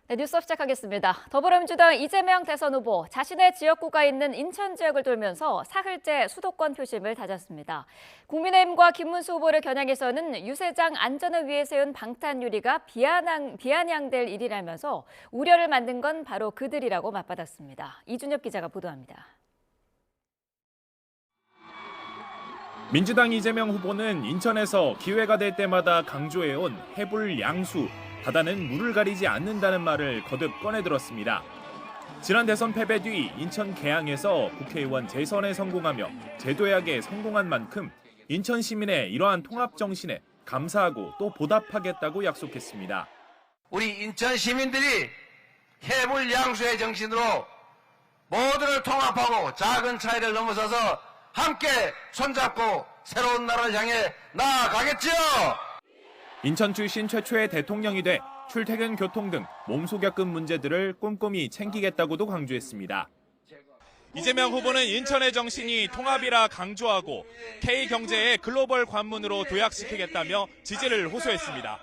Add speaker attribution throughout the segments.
Speaker 1: 네, 뉴스 시작하겠습니다. 더불어민주당 이재명 대선 후보 자신의 지역구가 있는 인천 지역을 돌면서 사흘째 수도권 표심을 다졌습니다. 국민의힘과 김문수 후보를 겨냥해서는 유세장 안전을 위해 세운 방탄 유리가 비아냥될 일이라면서 우려를 만든 건 바로 그들이라고 맞받았습니다. 이준엽 기자가 보도합니다.
Speaker 2: 민주당 이재명 후보는 인천에서 기회가 될 때마다 강조해온 해불 양수, 바다는 물을 가리지 않는다는 말을 거듭 꺼내들었습니다. 지난 대선 패배 뒤 인천 계양에서 국회의원 재선에 성공하며 제도약에 성공한 만큼 인천 시민의 이러한 통합 정신에 감사하고 또 보답하겠다고 약속했습니다.
Speaker 3: 우리 인천 시민들이 해불 양수의 정신으로 모두를 통합하고 작은 차이를 넘어서서 함께 손잡고 새로운 나라를 향해 나아가겠지요.
Speaker 2: 인천 출신 최초의 대통령이 돼 출퇴근 교통 등 몸소 겪은 문제들을 꼼꼼히 챙기겠다고도 강조했습니다. 이재명 후보는 인천의 정신이 통합이라 강조하고 K경제의 글로벌 관문으로 도약시키겠다며 지지를 호소했습니다.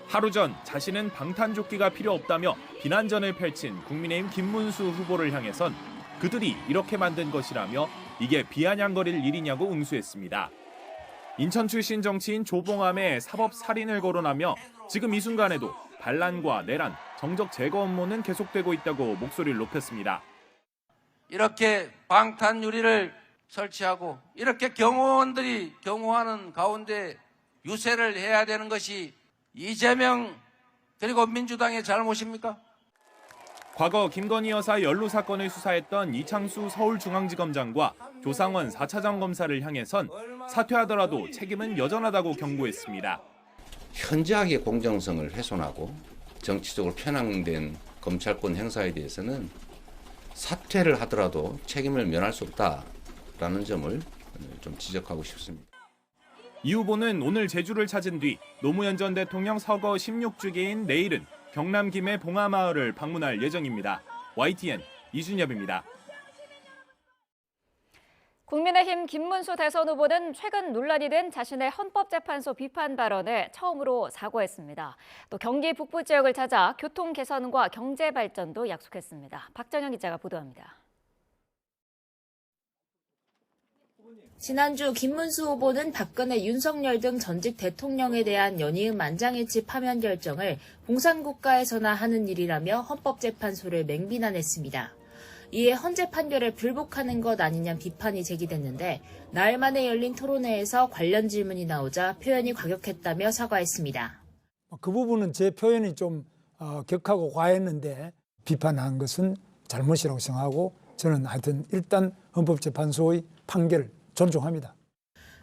Speaker 2: 하루 전 자신은 방탄조끼가 필요 없다며 비난전을 펼친 국민의힘 김문수 후보를 향해선 그들이 이렇게 만든 것이라며 이게 비아냥거릴 일이냐고 응수했습니다. 인천 출신 정치인 조봉암의 사법 살인을 거론하며 지금 이 순간에도 반란과 내란, 정적 제거 업무는 계속되고 있다고 목소리를 높였습니다.
Speaker 3: 이렇게 방탄 유리를 설치하고 이렇게 경호원들이 경호하는 가운데 유세를 해야 되는 것이 이재명 그리고 민주당의 잘못입니까?
Speaker 2: 과거 김건희 여사 연루 사건을 수사했던 이창수 서울중앙지검장과 조상원 4차장 검사를 향해선 사퇴하더라도 책임은 여전하다고 경고했습니다.
Speaker 4: 현저하게 공정성을 훼손하고 정치적으로 편향된 검찰권 행사에 대해서는 사퇴를 하더라도 책임을 면할 수 없다라는 점을 좀 지적하고 싶습니다.
Speaker 2: 이 후보는 오늘 제주를 찾은 뒤 노무현 전 대통령 서거 16주기인 내일은 경남 김해 봉하마을을 방문할 예정입니다. YTN 이준엽입니다.
Speaker 1: 국민의힘 김문수 대선 후보는 최근 논란이 된 자신의 헌법재판소 비판 발언에 처음으로 사과했습니다. 또 경기 북부 지역을 찾아 교통 개선과 경제 발전도 약속했습니다. 박정현 기자가 보도합니다.
Speaker 5: 지난주 김문수 후보는 박근혜, 윤석열 등 전직 대통령에 대한 연이은 만장일치 파면 결정을 공산국가에서나 하는 일이라며 헌법재판소를 맹비난했습니다. 이에 헌재 판결에 불복하는 것 아니냐는 비판이 제기됐는데 나흘 만에 열린 토론회에서 관련 질문이 나오자 표현이 과격했다며 사과했습니다.
Speaker 6: 그 부분은 제 표현이 좀 격하고 과했는데 비판한 것은 잘못이라고 생각하고 저는 하여튼 일단 헌법재판소의 판결을 존중합니다.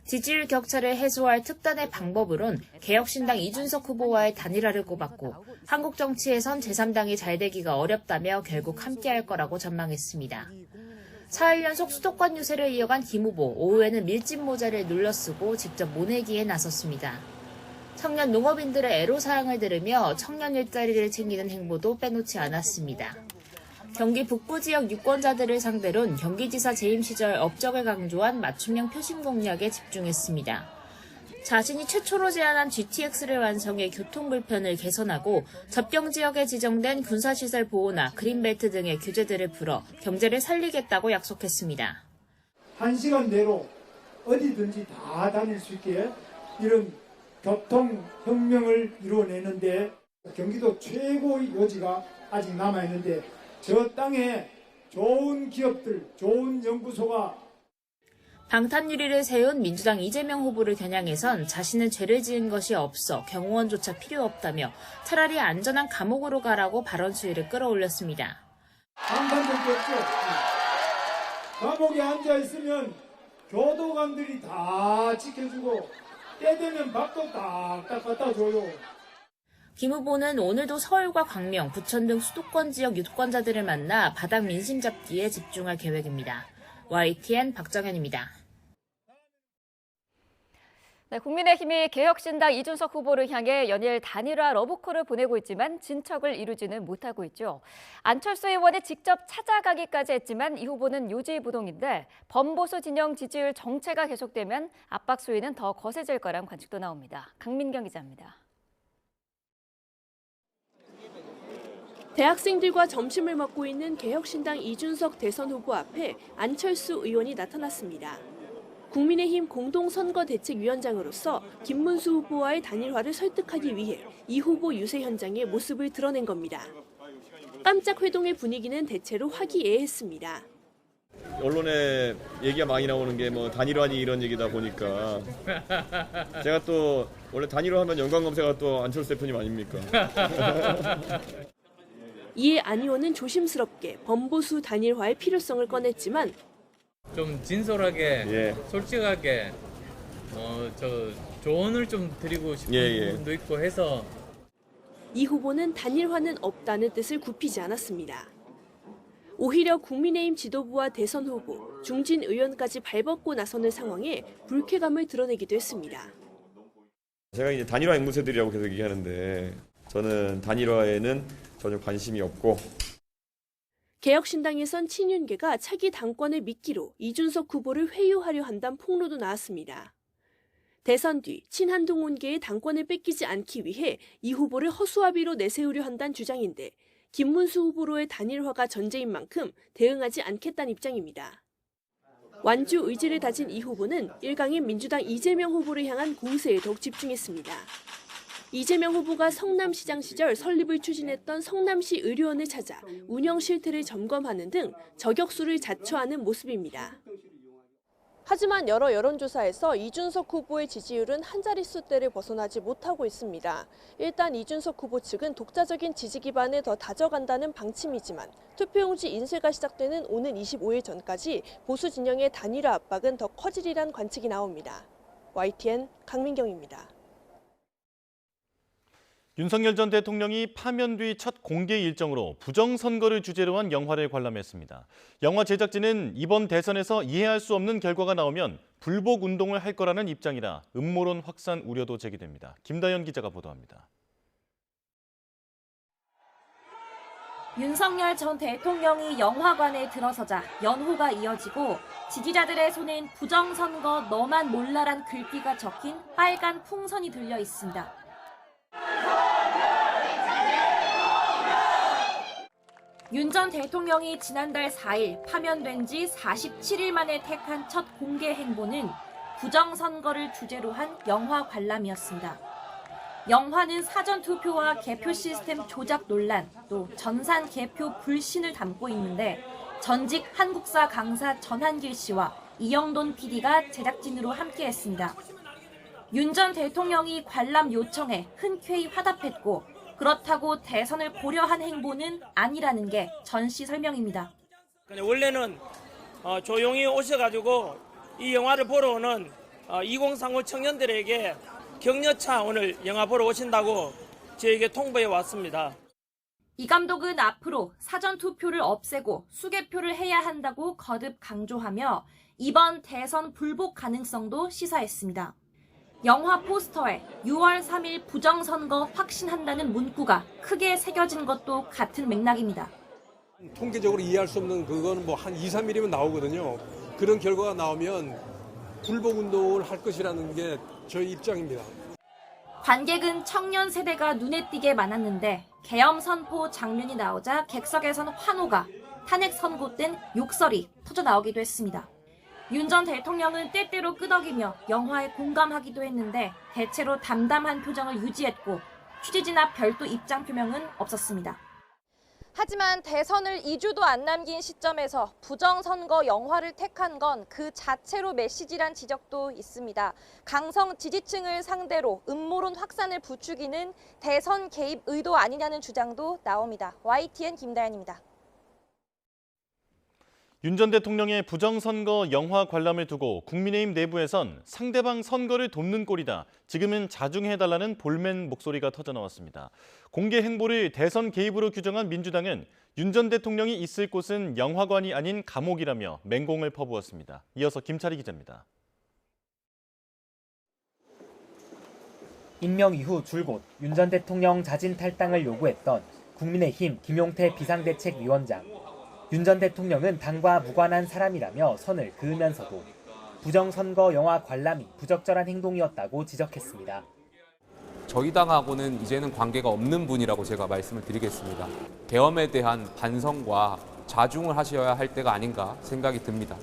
Speaker 5: 지지율 격차를 해소할 특단의 방법으론 개혁신당 이준석 후보와의 단일화를 꼽았고 한국 정치에선 제3당이 잘되기가 어렵다며 결국 함께할 거라고 전망했습니다. 사흘 연속 수도권 유세를 이어간 김 후보, 오후에는 밀짚 모자를 눌러쓰고 직접 모내기에 나섰습니다. 청년 농업인들의 애로사항을 들으며 청년 일자리를 챙기는 행보도 빼놓지 않았습니다. 경기 북부 지역 유권자들을 상대로는 경기지사 재임 시절 업적을 강조한 맞춤형 표심 공략에 집중했습니다. 자신이 최초로 제안한 GTX를 완성해 교통 불편을 개선하고 접경 지역에 지정된 군사시설 보호나 그린벨트 등의 규제들을 풀어 경제를 살리겠다고 약속했습니다.
Speaker 7: 1시간 내로 어디든지 다 다닐 수 있게 이런 교통혁명을 이루어내는데 경기도 최고의 요지가 아직 남아있는데 저 땅에 좋은 기업들, 좋은 연구소가
Speaker 5: 방탄 유리를 세운 민주당 이재명 후보를 겨냥해선 자신은 죄를 지은 것이 없어 경호원조차 필요 없다며 차라리 안전한 감옥으로 가라고 발언 수위를 끌어올렸습니다.
Speaker 7: 방탄들도 없죠. 감옥에 앉아있으면 교도관들이 다 지켜주고 때 되면 밥도 딱딱 갖다 줘요.
Speaker 5: 김 후보는 오늘도 서울과 광명, 부천 등 수도권 지역 유권자들을 만나 바닥 민심 잡기에 집중할 계획입니다. YTN 박정현입니다.
Speaker 1: 네, 국민의힘이 개혁신당 이준석 후보를 향해 연일 단일화 러브콜을 보내고 있지만 진척을 이루지는 못하고 있죠. 안철수 의원이 직접 찾아가기까지 했지만 이 후보는 요지부동인데 범보수 진영 지지율 정체가 계속되면 압박 수위는 더 거세질 거란 관측도 나옵니다. 강민경 기자입니다.
Speaker 8: 대학생들과 점심을 먹고 있는 개혁신당 이준석 대선 후보 앞에 안철수 의원이 나타났습니다. 국민의힘 공동선거대책위원장으로서 김문수 후보와의 단일화를 설득하기 위해 이 후보 유세 현장의 모습을 드러낸 겁니다. 깜짝 회동의 분위기는 대체로 화기애애했습니다.
Speaker 9: 언론에 얘기가 많이 나오는 게 뭐 단일화니 이런 얘기다 보니까 제가 또 원래 단일화하면 연관 검색어가 또 안철수 대표님 아닙니까?
Speaker 8: 이에 안 의원은 조심스럽게 범보수 단일화의 필요성을 꺼냈지만
Speaker 10: 좀 진솔하게,
Speaker 9: 예.
Speaker 10: 솔직하게 조언을 좀 드리고 싶은 부분도 있고 해서
Speaker 8: 이 후보는 단일화는 없다는 뜻을 굽히지 않았습니다. 오히려 국민의힘 지도부와 대선 후보, 중진 의원까지 발벗고 나서는 상황에 불쾌감을 드러내기도 했습니다.
Speaker 9: 제가 이제 단일화 앵무새들이라고 계속 얘기하는데 저는 단일화에는 전혀 관심이 없고
Speaker 8: 개혁신당에선 친윤계가 차기 당권을 미끼로 이준석 후보를 회유하려 한다는 폭로도 나왔습니다. 대선 뒤 친한동훈계의 당권을 뺏기지 않기 위해 이 후보를 허수아비로 내세우려 한다는 주장인데 김문수 후보로의 단일화가 전제인 만큼 대응하지 않겠다는 입장입니다. 완주 의지를 다진 이 후보는 일강인 민주당 이재명 후보를 향한 공세에 더욱 집중했습니다. 이재명 후보가 성남시장 시절 설립을 추진했던 성남시 의료원을 찾아 운영 실태를 점검하는 등 저격수를 자처하는 모습입니다. 하지만 여러 여론조사에서 이준석 후보의 지지율은 한 자릿수대를 벗어나지 못하고 있습니다. 일단 이준석 후보 측은 독자적인 지지 기반을 더 다져간다는 방침이지만 투표용지 인쇄가 시작되는 오는 25일 전까지 보수 진영의 단일화 압박은 더 커지리란 관측이 나옵니다. YTN 강민경입니다.
Speaker 11: 윤석열 전 대통령이 파면 뒤 첫 공개 일정으로 부정선거를 주제로 한 영화를 관람했습니다. 영화 제작진은 이번 대선에서 이해할 수 없는 결과가 나오면 불복 운동을 할 거라는 입장이라 음모론 확산 우려도 제기됩니다. 김다연 기자가 보도합니다.
Speaker 12: 윤석열 전 대통령이 영화관에 들어서자 연호가 이어지고 지지자들의 손엔 부정선거 너만 몰라란 글귀가 적힌 빨간 풍선이 들려 있습니다. 윤 전 대통령이 지난달 4일 파면된 지 47일 만에 택한 첫 공개 행보는 부정선거를 주제로 한 영화 관람이었습니다. 영화는 사전투표와 개표 시스템 조작 논란, 또 전산 개표 불신을 담고 있는데 전직 한국사 강사 전한길 씨와 이영돈 PD가 제작진으로 함께했습니다. 윤 전 대통령이 관람 요청에 흔쾌히 화답했고 그렇다고 대선을 고려한 행보는 아니라는 게 전 씨 설명입니다.
Speaker 13: 원래는 조용히 오셔가지고 이 영화를 보러 오는 2035 청년들에게 격려차 오늘 영화 보러 오신다고 저에게 통보해 왔습니다.
Speaker 12: 이 감독은 앞으로 사전투표를 없애고 수개표를 해야 한다고 거듭 강조하며 이번 대선 불복 가능성도 시사했습니다. 영화 포스터에 6월 3일 부정선거 확신한다는 문구가 크게 새겨진 것도 같은 맥락입니다.
Speaker 14: 통계적으로 이해할 수 없는 그거는 뭐 한 2, 3일이면 나오거든요. 그런 결과가 나오면 불복운동을 할 것이라는 게 저희 입장입니다.
Speaker 12: 관객은 청년 세대가 눈에 띄게 많았는데 계엄 선포 장면이 나오자 객석에선 환호가, 탄핵 선고 땐 욕설이 터져나오기도 했습니다. 윤 전 대통령은 때때로 끄덕이며 영화에 공감하기도 했는데 대체로 담담한 표정을 유지했고 취재진나 별도 입장 표명은 없었습니다.
Speaker 15: 하지만 대선을 2주도 안 남긴 시점에서 부정선거 영화를 택한 건 그 자체로 메시지란 지적도 있습니다. 강성 지지층을 상대로 음모론 확산을 부추기는 대선 개입 의도 아니냐는 주장도 나옵니다. YTN 김다연입니다.
Speaker 11: 윤 전 대통령의 부정선거 영화 관람을 두고 국민의힘 내부에선 상대방 선거를 돕는 꼴이다. 지금은 자중해달라는 볼멘 목소리가 터져나왔습니다. 공개 행보를 대선 개입으로 규정한 민주당은 윤 전 대통령이 있을 곳은 영화관이 아닌 감옥이라며 맹공을 퍼부었습니다. 이어서 김차리 기자입니다.
Speaker 16: 임명 이후 줄곧 윤 전 대통령 자진 탈당을 요구했던 국민의힘 김용태 비상대책위원장. 윤 전 대통령은 당과 무관한 사람이라며 선을 그으면서도 부정선거 영화 관람이 부적절한 행동이었다고 지적했습니다.
Speaker 17: 저희 당하고는 이제는 관계가 없는 분이라고 제가 말씀을 드리겠습니다. 계엄에 대한 반성과 자중을 하셔야 할 때가 아닌가 생각이 듭니다.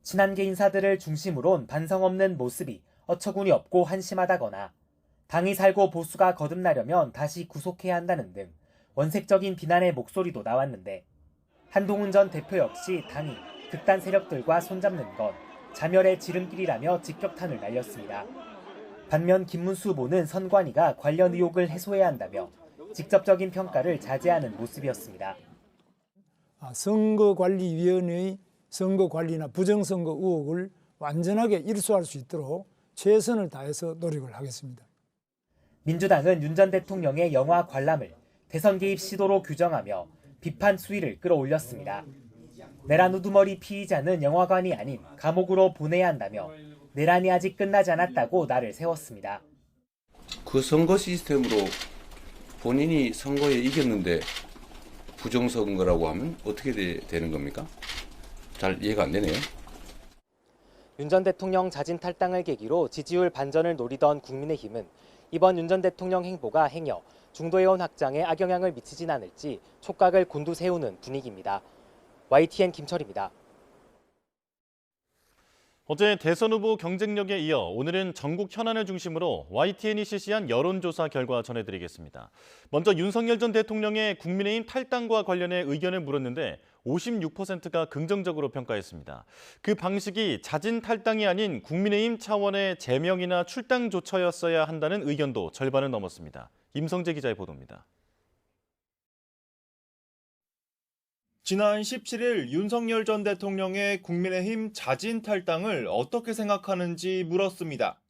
Speaker 16: 친한계 인사들을 중심으로 온 반성 없는 모습이 어처구니 없고 한심하다거나 당이 살고 보수가 거듭나려면 다시 구속해야 한다는 등 원색적인 비난의 목소리도 나왔는데 한동훈 전 대표 역시 당이 극단 세력들과 손잡는 건 자멸의 지름길이라며 직격탄을 날렸습니다. 반면 김문수 후보는 선관위가 관련 의혹을 해소해야 한다며 직접적인 평가를 자제하는 모습이었습니다.
Speaker 6: 선거관리위원회의 선거관리나 부정선거 의혹을 완전하게 일소할 수 있도록 최선을 다해서 노력을 하겠습니다.
Speaker 16: 민주당은 윤 전 대통령의 영화 관람을 대선 개입 시도로 규정하며 비판 수위를 끌어올렸습니다. 내란 우두머리 피의자는 영화관이 아닌 감옥으로 보내야 한다며 내란이 아직 끝나지 않았다고 날을 세웠습니다.
Speaker 4: 그 선거 시스템으로 본인이 선거에 이겼는데 부정선거라고 하면 어떻게 되는 겁니까? 잘 이해가 안 되네요.
Speaker 16: 윤 전 대통령 자진 탈당을 계기로 지지율 반전을 노리던 국민의힘은 이번 윤 전 대통령 행보가 행여 중도회원 확장에 악영향을 미치진 않을지 촉각을 곤두세우는 분위기입니다. YTN 김철입니다.
Speaker 11: 어제 대선 후보 경쟁력에 이어 오늘은 전국 현안을 중심으로 YTN이 실시한 여론조사 결과 전해드리겠습니다. 먼저 윤석열 전 대통령의 국민의힘 탈당과 관련해 의견을 물었는데 56%가 긍정적으로 평가했습니다. 그 방식이 자진 탈당이 아닌 국민의힘 차원의 제명이나 출당조처였어야 한다는 의견도 절반을 넘었습니다. 임성재 기자의 보도입니다.
Speaker 2: 지난 17일 윤석열 전 대통령의 국민의힘 자진 탈당을 어떻게 생각하는지 물었습니다.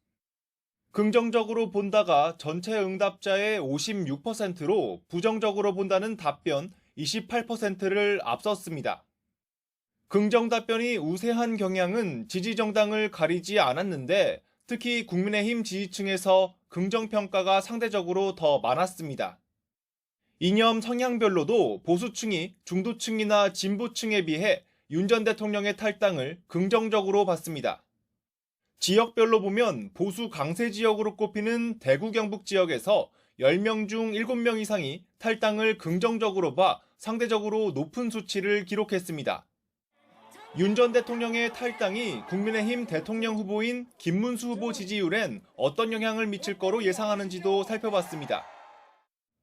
Speaker 2: 긍정적으로 본다가 전체 응답자의 56%로 부정적으로 본다는 답변 28%를 앞섰습니다. 긍정 답변이 우세한 경향은 지지 정당을 가리지 않았는데 특히 국민의힘 지지층에서 긍정평가가 상대적으로 더 많았습니다. 이념 성향별로도 보수층이 중도층이나 진보층에 비해 윤 전 대통령의 탈당을 긍정적으로 봤습니다. 지역별로 보면 보수 강세 지역으로 꼽히는 대구 경북 지역에서 10명 중 7명 이상이 탈당을 긍정적으로 봐 상대적으로 높은 수치를 기록했습니다. 윤 전 대통령의 탈당이 국민의힘 대통령 후보인 김문수 후보 지지율엔 어떤 영향을 미칠 거로 예상하는지도 살펴봤습니다.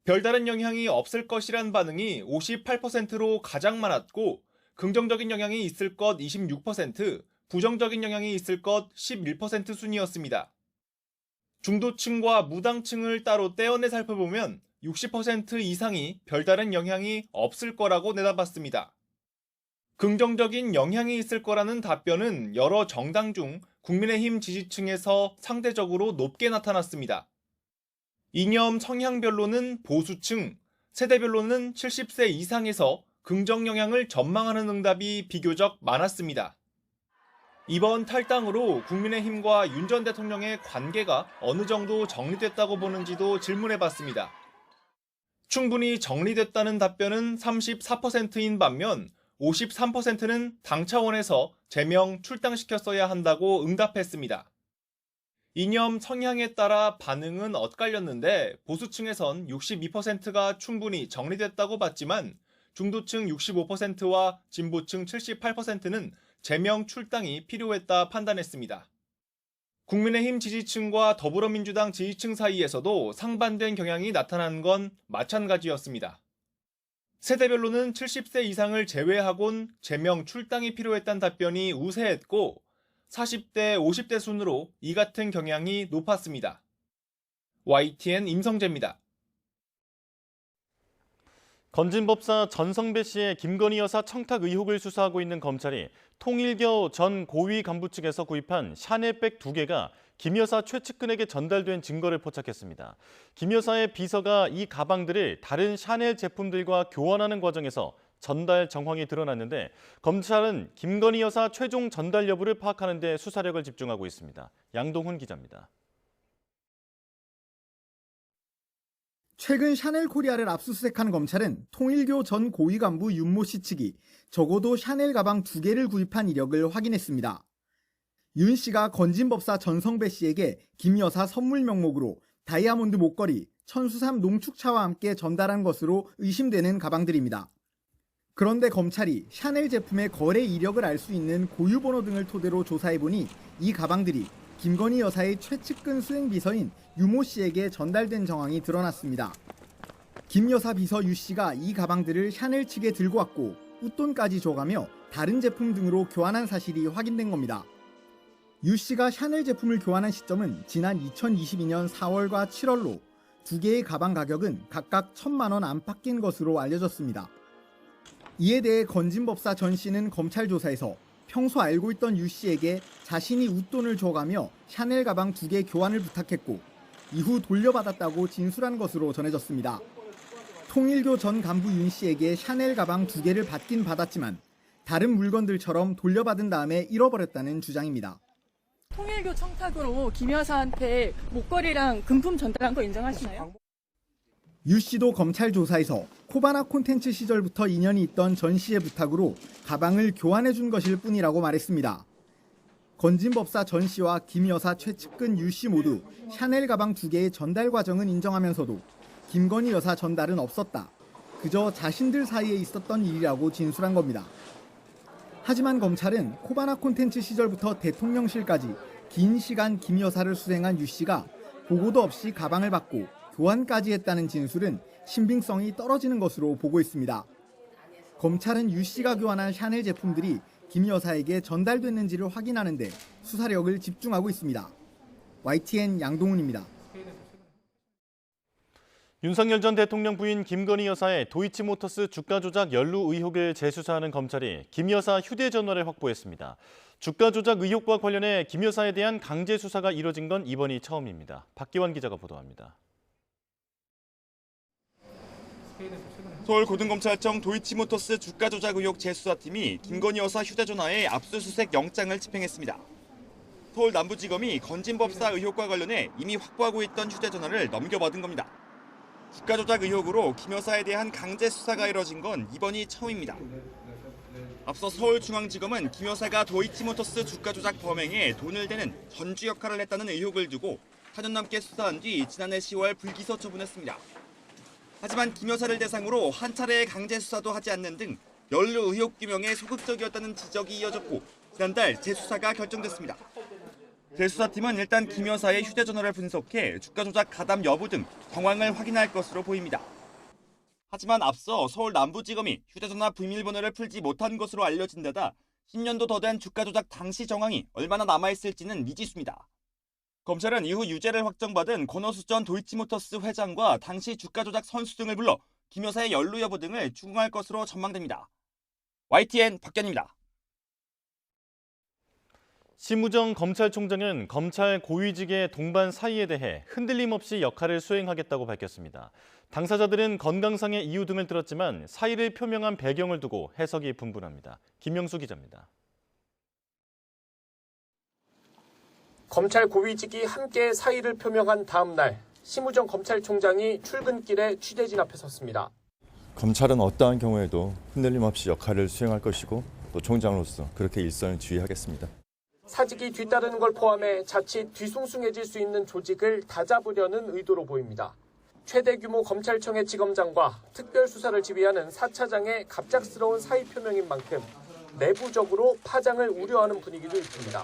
Speaker 2: 별다른 영향이 없을 것이란 반응이 58%로 가장 많았고 긍정적인 영향이 있을 것 26%, 부정적인 영향이 있을 것 11% 순이었습니다. 중도층과 무당층을 따로 떼어내 살펴보면 60% 이상이 별다른 영향이 없을 거라고 내다봤습니다. 긍정적인 영향이 있을 거라는 답변은 여러 정당 중 국민의힘 지지층에서 상대적으로 높게 나타났습니다. 이념 성향별로는 보수층, 세대별로는 70세 이상에서 긍정 영향을 전망하는 응답이 비교적 많았습니다. 이번 탈당으로 국민의힘과 윤 전 대통령의 관계가 어느 정도 정리됐다고 보는지도 질문해봤습니다. 충분히 정리됐다는 답변은 34%인 반면 53%는 당 차원에서 제명 출당시켰어야 한다고 응답했습니다. 이념 성향에 따라 반응은 엇갈렸는데 보수층에선 62%가 충분히 정리됐다고 봤지만 중도층 65%와 진보층 78%는 제명 출당이 필요했다 판단했습니다. 국민의힘 지지층과 더불어민주당 지지층 사이에서도 상반된 경향이 나타난 건 마찬가지였습니다. 세대별로는 70세 이상을 제외하곤 제명 출당이 필요했다는 답변이 우세했고 40대, 50대 순으로 이 같은 경향이 높았습니다. YTN 임성재입니다.
Speaker 11: 건진법사 전성배 씨의 김건희 여사 청탁 의혹을 수사하고 있는 검찰이 통일교 전 고위 간부 측에서 구입한 샤넬백 2개가 김 여사 최측근에게 전달된 증거를 포착했습니다. 김 여사의 비서가 이 가방들을 다른 샤넬 제품들과 교환하는 과정에서 전달 정황이 드러났는데 검찰은 김건희 여사 최종 전달 여부를 파악하는 데 수사력을 집중하고 있습니다. 양동훈 기자입니다.
Speaker 18: 최근 샤넬 코리아를 압수수색한 검찰은 통일교 전 고위 간부 윤모 씨 측이 적어도 샤넬 가방 2개를 구입한 이력을 확인했습니다. 윤 씨가 건진법사 전성배 씨에게 김 여사 선물 명목으로 다이아몬드 목걸이, 천수삼 농축차와 함께 전달한 것으로 의심되는 가방들입니다. 그런데 검찰이 샤넬 제품의 거래 이력을 알 수 있는 고유번호 등을 토대로 조사해보니 이 가방들이 김건희 여사의 최측근 수행비서인 유모 씨에게 전달된 정황이 드러났습니다. 김 여사 비서 유 씨가 이 가방들을 샤넬 측에 들고 왔고 웃돈까지 줘가며 다른 제품 등으로 교환한 사실이 확인된 겁니다. 유 씨가 샤넬 제품을 교환한 시점은 지난 2022년 4월과 7월로 두 개의 가방 가격은 각각 1,000만 원 안팎인 것으로 알려졌습니다. 이에 대해 건진법사 전 씨는 검찰 조사에서 평소 알고 있던 유 씨에게 자신이 웃돈을 줘가며 샤넬 가방 2개 교환을 부탁했고 이후 돌려받았다고 진술한 것으로 전해졌습니다. 통일교 전 간부 윤 씨에게 샤넬 가방 2개를 받긴 받았지만 다른 물건들처럼 돌려받은 다음에 잃어버렸다는 주장입니다.
Speaker 19: 통일교 청탁으로 김 여사한테 목걸이랑 금품 전달한 거 인정하시나요?
Speaker 18: 유 씨도 검찰 조사에서 코바나 콘텐츠 시절부터 인연이 있던 전 씨의 부탁으로 가방을 교환해 준 것일 뿐이라고 말했습니다. 건진법사 전 씨와 김 여사 최측근 유 씨 모두 샤넬 가방 2개의 전달 과정은 인정하면서도 김건희 여사 전달은 없었다. 그저 자신들 사이에 있었던 일이라고 진술한 겁니다. 하지만 검찰은 코바나 콘텐츠 시절부터 대통령실까지 긴 시간 김 여사를 수행한 유 씨가 보고도 없이 가방을 받고 교환까지 했다는 진술은 신빙성이 떨어지는 것으로 보고 있습니다. 검찰은 유 씨가 교환한 샤넬 제품들이 김 여사에게 전달됐는지를 확인하는 데 수사력을 집중하고 있습니다. YTN 양동훈입니다.
Speaker 11: 윤석열 전 대통령 부인 김건희 여사의 도이치모터스 주가 조작 연루 의혹을 재수사하는 검찰이 김 여사 휴대전화를 확보했습니다. 주가 조작 의혹과 관련해 김 여사에 대한 강제 수사가 이뤄진 건 이번이 처음입니다. 박기환 기자가 보도합니다.
Speaker 20: 서울고등검찰청 도이치모터스 주가 조작 의혹 재수사팀이 김건희 여사 휴대전화에 압수수색 영장을 집행했습니다. 서울 남부지검이 건진법사 의혹과 관련해 이미 확보하고 있던 휴대전화를 넘겨받은 겁니다. 주가 조작 의혹으로 김 여사에 대한 강제 수사가 이뤄진 건 이번이 처음입니다. 앞서 서울중앙지검은 김 여사가 도이치모터스 주가 조작 범행에 돈을 대는 전주 역할을 했다는 의혹을 두고 4년 넘게 수사한 뒤 지난해 10월 불기소 처분했습니다. 하지만 김 여사를 대상으로 한 차례의 강제 수사도 하지 않는 등 연루 의혹 규명에 소극적이었다는 지적이 이어졌고 지난달 재수사가 결정됐습니다. 재수사팀은 일단 김 여사의 휴대전화를 분석해 주가 조작 가담 여부 등 정황을 확인할 것으로 보입니다. 하지만 앞서 서울 남부지검이 휴대전화 비밀번호를 풀지 못한 것으로 알려진 데다 10년도 더 된 주가 조작 당시 정황이 얼마나 남아있을지는 미지수입니다. 검찰은 이후 유죄를 확정받은 권오수 전 도이치모터스 회장과 당시 주가 조작 선수 등을 불러 김 여사의 연루 여부 등을 추궁할 것으로 전망됩니다. YTN 박견입니다.
Speaker 11: 심우정 검찰총장은 검찰 고위직의 동반 사의에 대해 흔들림 없이 역할을 수행하겠다고 밝혔습니다. 당사자들은 건강상의 이유 등을 들었지만 사의를 표명한 배경을 두고 해석이 분분합니다. 김명수 기자입니다.
Speaker 21: 검찰 고위직이 함께 사의를 표명한 다음 날 심우정 검찰총장이 출근길에 취재진 앞에 섰습니다.
Speaker 22: 검찰은 어떠한 경우에도 흔들림 없이 역할을 수행할 것이고 또 총장으로서 그렇게 일선을 지휘하겠습니다.
Speaker 21: 사직이 뒤따르는 걸 포함해 자칫 뒤숭숭해질 수 있는 조직을 다잡으려는 의도로 보입니다. 최대 규모 검찰청의 지검장과 특별수사를 지휘하는 4차장의 갑작스러운 사의 표명인 만큼 내부적으로 파장을 우려하는 분위기도 있습니다.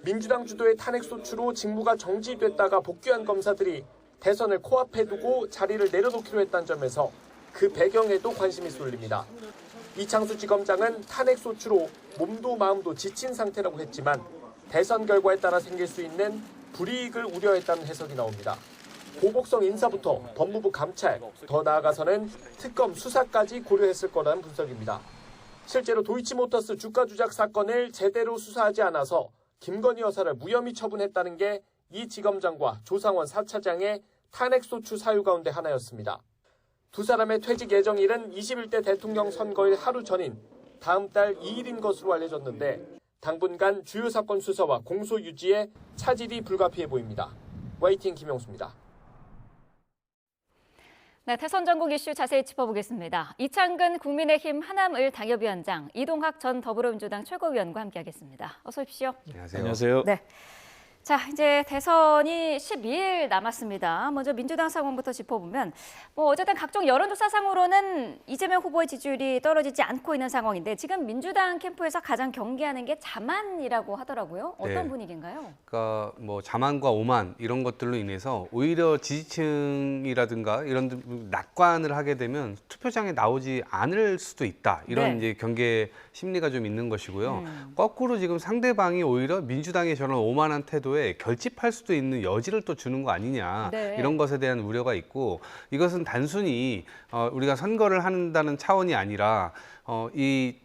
Speaker 21: 민주당 주도의 탄핵소추로 직무가 정지됐다가 복귀한 검사들이 대선을 코앞에 두고 자리를 내려놓기로 했다는 점에서 그 배경에도 관심이 쏠립니다. 이창수 지검장은 탄핵소추로 몸도 마음도 지친 상태라고 했지만 대선 결과에 따라 생길 수 있는 불이익을 우려했다는 해석이 나옵니다. 보복성 인사부터 법무부 감찰, 더 나아가서는 특검 수사까지 고려했을 거라는 분석입니다. 실제로 도이치모터스 주가 조작 사건을 제대로 수사하지 않아서 김건희 여사를 무혐의 처분했다는 게 이 지검장과 조상원 4차장의 탄핵소추 사유 가운데 하나였습니다. 두 사람의 퇴직 예정일은 21대 대통령 선거일 하루 전인 다음 달 2일인 것으로 알려졌는데 당분간 주요 사건 수사와 공소 유지에 차질이 불가피해 보입니다. YTN 김영수입니다.
Speaker 1: 네, 대선 전국 이슈 자세히 짚어보겠습니다. 이창근 국민의힘 하남을 당협위원장, 이동학 전 더불어민주당 최고위원과 함께하겠습니다. 어서 오십시오.
Speaker 22: 안녕하세요.
Speaker 1: 네. 자, 이제 대선이 12일 남았습니다. 먼저 민주당 상황부터 짚어보면 어쨌든 각종 여론조사상으로는 이재명 후보의 지지율이 떨어지지 않고 있는 상황인데 지금 민주당 캠프에서 가장 경계하는 게 자만이라고 하더라고요. 어떤
Speaker 3: 네.
Speaker 1: 분위기인가요?
Speaker 3: 그러니까 뭐 자만과 오만 이런 것들로 인해서 오히려 지지층이라든가 이런 낙관을 하게 되면 투표장에 나오지 않을 수도 있다. 이런
Speaker 7: 네.
Speaker 3: 이제 경계 심리가 좀 있는 것이고요. 거꾸로 지금 상대방이 오히려 민주당의 저런 오만한 태도에 결집할 수도 있는 여지를 또 주는 거 아니냐.
Speaker 7: 네.
Speaker 3: 이런 것에 대한 우려가 있고 이것은 단순히 우리가 선거를 한다는 차원이 아니라 이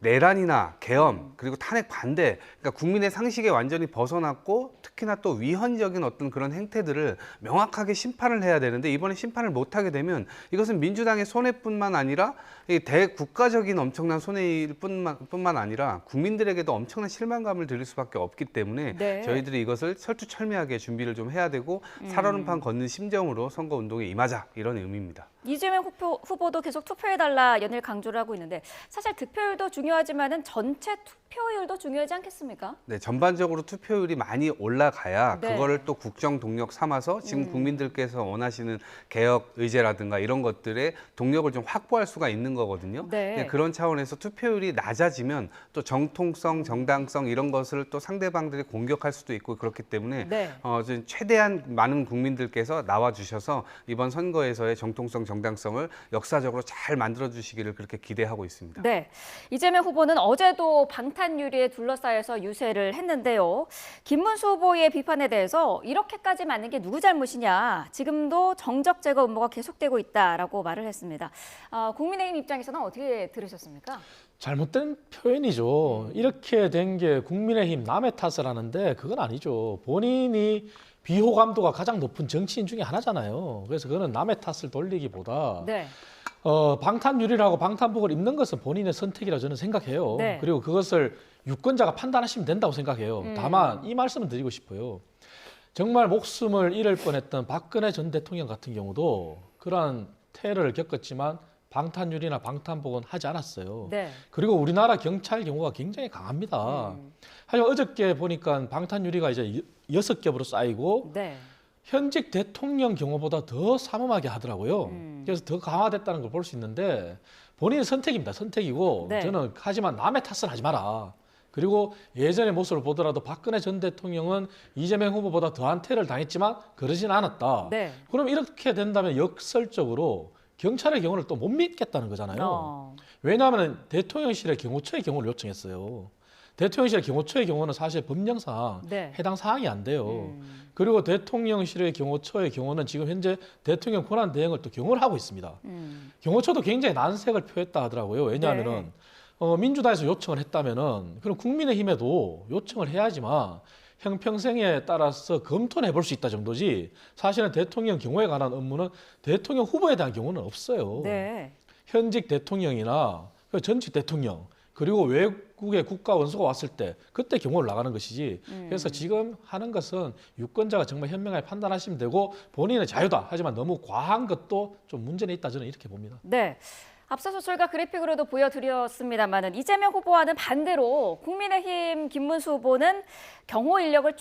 Speaker 3: 내란이나 계엄 그리고 탄핵 반대, 그러니까 국민의 상식에 완전히 벗어났고 특히나 또 위헌적인 어떤 그런 행태들을 명확하게 심판을 해야 되는데 이번에 심판을 못하게 되면 이것은 민주당의 손해뿐만 아니라 이 대국가적인 엄청난 손해일 뿐만 아니라 국민들에게도 엄청난 실망감을 드릴 수밖에 없기 때문에
Speaker 1: 네.
Speaker 3: 저희들이 이것을 철두철미하게 준비를 좀 해야 되고 살얼음판 걷는 심정으로 선거운동에 임하자 이런 의미입니다.
Speaker 1: 이재명 후보도 계속 투표해달라 연일 강조를 하고 있는데 사실 득표율도 중요하지만은 전체 투표율도 중요하지 않겠습니까?
Speaker 3: 네, 전반적으로 투표율이 많이 올라가야
Speaker 1: 네.
Speaker 3: 그거를 또 국정 동력 삼아서 지금 국민들께서 원하시는 개혁 의제라든가 이런 것들의 동력을 좀 확보할 수가 있는 거거든요.
Speaker 1: 네.
Speaker 3: 그런 차원에서 투표율이 낮아지면 또 정통성, 정당성 이런 것을 또 상대방들이 공격할 수도 있고 그렇기 때문에
Speaker 1: 네.
Speaker 3: 좀 최대한 많은 국민들께서 나와주셔서 이번 선거에서의 정통성, 정당성을 역사적으로 잘 만들어주시기를 그렇게 기대하고 있습니다.
Speaker 1: 네, 이재명 후보는 어제도 방탄 유리에 둘러싸여서 유세를 했는데요. 김문수 후보의 비판에 대해서 이렇게까지 맞는 게 누구 잘못이냐. 지금도 정적 제거 음모가 계속되고 있다라고 말을 했습니다. 국민의힘 입장에서는 어떻게 들으셨습니까?
Speaker 23: 잘못된 표현이죠. 이렇게 된 게 국민의힘 남의 탓을 하는데 그건 아니죠. 본인이 비호감도가 가장 높은 정치인 중에 하나잖아요. 그래서 그거는 남의 탓을 돌리기보다
Speaker 1: 네.
Speaker 23: 방탄유리라고 방탄복을 입는 것은 본인의 선택이라 저는 생각해요.
Speaker 1: 네.
Speaker 23: 그리고 그것을 유권자가 판단하시면 된다고 생각해요. 다만 이 말씀을 드리고 싶어요. 정말 목숨을 잃을 뻔했던 박근혜 전 대통령 같은 경우도 그러한 테러를 겪었지만 방탄유리나 방탄복은 하지 않았어요.
Speaker 1: 네.
Speaker 23: 그리고 우리나라 경찰 경우가 굉장히 강합니다. 하지만 어저께 보니까 방탄유리가 이제 6겹으로 쌓이고
Speaker 1: 네.
Speaker 23: 현직 대통령 경우보다 더 삼엄하게 하더라고요. 그래서 더 강화됐다는 걸 볼 수 있는데 본인의 선택입니다. 선택이고
Speaker 1: 네.
Speaker 23: 저는 하지만 남의 탓을 하지 마라. 그리고 예전의 모습을 보더라도 박근혜 전 대통령은 이재명 후보보다 더한 테러를 당했지만 그러진 않았다.
Speaker 1: 네.
Speaker 23: 그럼 이렇게 된다면 역설적으로 경찰의 경우를 또 못 믿겠다는 거잖아요. 왜냐하면 대통령실의 경호처의 경우를 요청했어요. 대통령실의 경호처의 경우는 사실 법령상
Speaker 1: 네.
Speaker 23: 해당 사항이 안 돼요. 그리고 대통령실의 경호처의 경우는 지금 현재 대통령 권한 대행을 또 경호를 하고 있습니다. 경호처도 굉장히 난색을 표했다 하더라고요. 왜냐하면은 민주당에서 요청을 했다면은 그럼 국민의힘에도 요청을 해야지만 형평성에 따라서 검토는 해볼 수 있다 정도지 사실은 대통령 경호에 관한 업무는 대통령 후보에 대한 경우는 없어요.
Speaker 1: 네.
Speaker 23: 현직 대통령이나 전직 대통령 그리고 외국의 국가 원수가 왔을 때 그때 경호를 나가는 것이지 그래서 지금 하는 것은 유권자가 정말 현명하게 판단하시면 되고 본인의 자유다. 하지만 너무 과한 것도 좀 문제는 있다 저는 이렇게 봅니다.
Speaker 1: 네. 앞서서 저희가 그래픽으로도 보여드렸습니다만은 이재명 후보와는 반대로 국민의힘 김문수 후보는 경호 인력을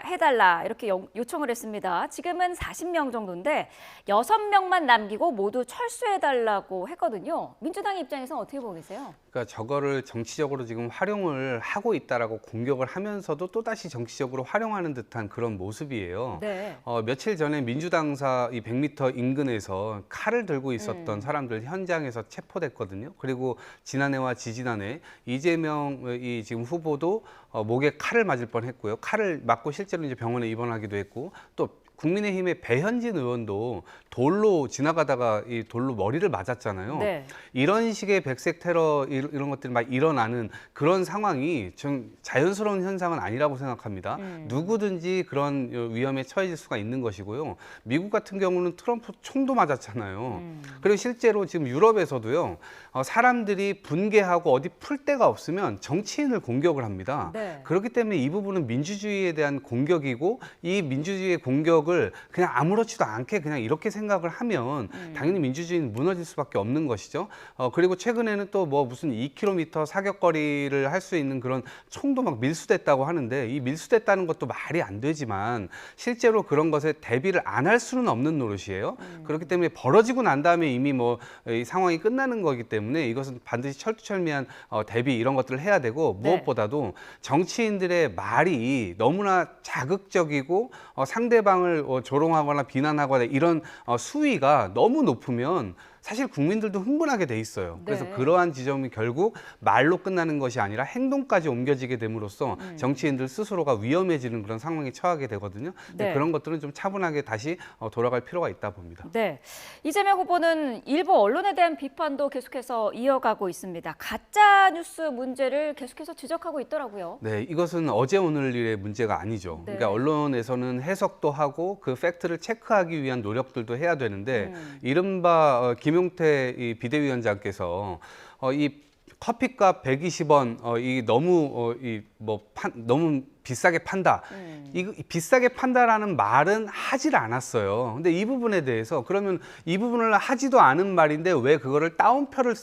Speaker 1: 해달라 이렇게 요청을 했습니다. 지금은 40명 정도인데 6명만 남기고 모두 철수해달라고 했거든요. 민주당 입장에서는 어떻게 보고 계세요?
Speaker 3: 그러니까 저거를 정치적으로 지금 활용을 하고 있다라고 공격을 하면서도 또다시 정치적으로 활용하는 듯한 그런 모습이에요.
Speaker 1: 네.
Speaker 3: 며칠 전에 민주당사 이 100m 인근에서 칼을 들고 있었던 사람들 현장에서 체포됐거든요. 그리고 지난해와 지지난해 이재명 이 지금 후보도 목에 칼을 맞을 뻔했고요. 칼을 맞고 실제로 이제 병원에 입원하기도 했고 또 국민의힘의 배현진 의원도 돌로 지나가다가 이 돌로 머리를 맞았잖아요.
Speaker 1: 네.
Speaker 3: 이런 식의 백색 테러 이런 것들이 막 일어나는 그런 상황이 좀 자연스러운 현상은 아니라고 생각합니다. 누구든지 그런 위험에 처해질 수가 있는 것이고요. 미국 같은 경우는 트럼프 총도 맞았잖아요. 그리고 실제로 지금 유럽에서도요. 사람들이 분개하고 어디 풀 데가 없으면 정치인을 공격을 합니다.
Speaker 1: 네.
Speaker 3: 그렇기 때문에 이 부분은 민주주의에 대한 공격이고 이 민주주의의 공격을 의욕을 그냥 아무렇지도 않게 그냥 이렇게 생각을 하면 당연히 민주주의는 무너질 수밖에 없는 것이죠. 그리고 최근에는 또 뭐 무슨 2km 사격거리를 할 수 있는 그런 총도 막 밀수됐다고 하는데 이 밀수됐다는 것도 말이 안 되지만 실제로 그런 것에 대비를 안 할 수는 없는 노릇이에요. 그렇기 때문에 벌어지고 난 다음에 이미 뭐 이 상황이 끝나는 거기 때문에 이것은 반드시 철두철미한 대비 이런 것들을 해야 되고 무엇보다도 정치인들의 말이 너무나 자극적이고 상대방을 조롱하거나 비난하거나 이런 수위가 너무 높으면 사실 국민들도 흥분하게 돼 있어요. 그래서
Speaker 1: 네.
Speaker 3: 그러한 지점이 결국 말로 끝나는 것이 아니라 행동까지 옮겨지게 됨으로써 정치인들 스스로가 위험해지는 그런 상황에 처하게 되거든요.
Speaker 1: 네.
Speaker 3: 그런 것들은 좀 차분하게 다시 돌아갈 필요가 있다 봅니다.
Speaker 1: 네, 이재명 후보는 일부 언론에 대한 비판도 계속해서 이어가고 있습니다. 가짜 뉴스 문제를 계속해서 지적하고 있더라고요.
Speaker 3: 네, 이것은 어제 오늘 일의 문제가 아니죠.
Speaker 1: 네.
Speaker 3: 그러니까 언론에서는 해석도 하고 그 팩트를 체크하기 위한 노력들도 해야 되는데 이른바 김용태 이 비대위원장께서 이 커피값 120원 이 너무 너무 비싸게 판다. 이 비싸게 판다라는 말은 하질 않았어요. 근데 이 부분에 대해서 그러면 이 부분을 하지도 않은 말인데 왜 그거를 따옴표를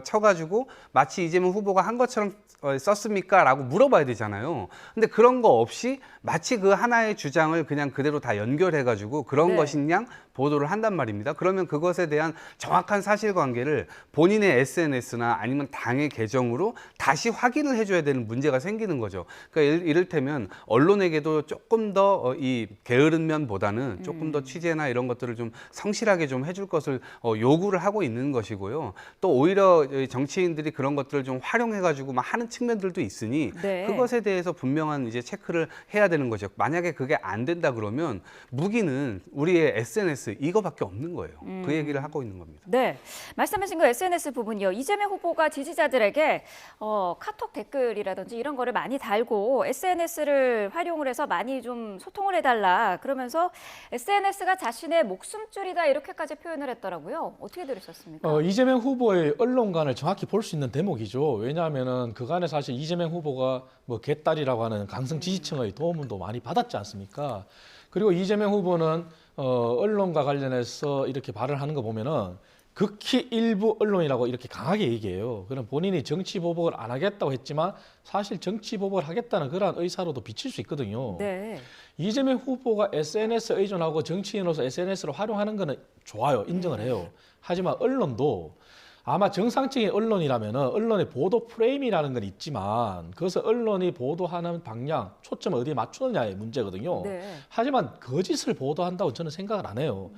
Speaker 3: 쳐가지고 마치 이재명 후보가 한 것처럼 썼습니까? 라고 물어봐야 되잖아요. 근데 그런 거 없이 마치 그 하나의 주장을 그냥 그대로 다 연결해가지고 그런
Speaker 1: 네.
Speaker 3: 것이냐 보도를 한단 말입니다. 그러면 그것에 대한 정확한 사실관계를 본인의 SNS나 아니면 당의 계정으로 다시 확인을 해줘야 되는 문제가 생기는 거죠. 그러니까 이를테면 언론에게도 조금 더 이 게으른 면보다는 조금 더 취재나 이런 것들을 좀 성실하게 좀 해줄 것을 요구를 하고 있는 것이고요. 또 오히려 정치인들이 그런 것들을 좀 활용해가지고 막 하는 측면들도 있으니
Speaker 1: 네.
Speaker 3: 그것에 대해서 분명한 이제 체크를 해야 되는 거죠. 만약에 그게 안 된다 그러면 무기는 우리의 SNS 이거밖에 없는 거예요. 그 얘기를 하고 있는 겁니다.
Speaker 1: 네, 말씀하신 그 SNS 부분이요. 이재명 후보가 지지자들에게 카톡 댓글이라든지 이런 거를 많이 달고 SNS를 활용을 해서 많이 좀 소통을 해달라. 그러면서 SNS가 자신의 목숨줄이다 이렇게까지 표현을 했더라고요. 어떻게 들으셨습니까?
Speaker 23: 이재명 후보의 언론관을 정확히 볼 수 있는 대목이죠. 왜냐하면은 그간에 사실 이재명 후보가 뭐 개딸이라고 하는 강성 지지층의 도움도 많이 받았지 않습니까? 그리고 이재명 후보는 언론과 관련해서 이렇게 발언을 하는 거 보면은 극히 일부 언론이라고 이렇게 강하게 얘기해요. 그럼 본인이 정치 보복을 안 하겠다고 했지만 사실 정치 보복을 하겠다는 그러한 의사로도 비칠 수 있거든요.
Speaker 1: 네.
Speaker 23: 이재명 후보가 SNS 의존하고 정치인으로서 SNS를 활용하는 거는 좋아요. 인정을 해요. 하지만 언론도 아마 정상적인 언론이라면 언론의 보도 프레임이라는 건 있지만 그것을 언론이 보도하는 방향, 초점을 어디에 맞추느냐의 문제거든요.
Speaker 1: 네.
Speaker 23: 하지만 거짓을 보도한다고 저는 생각을 안 해요.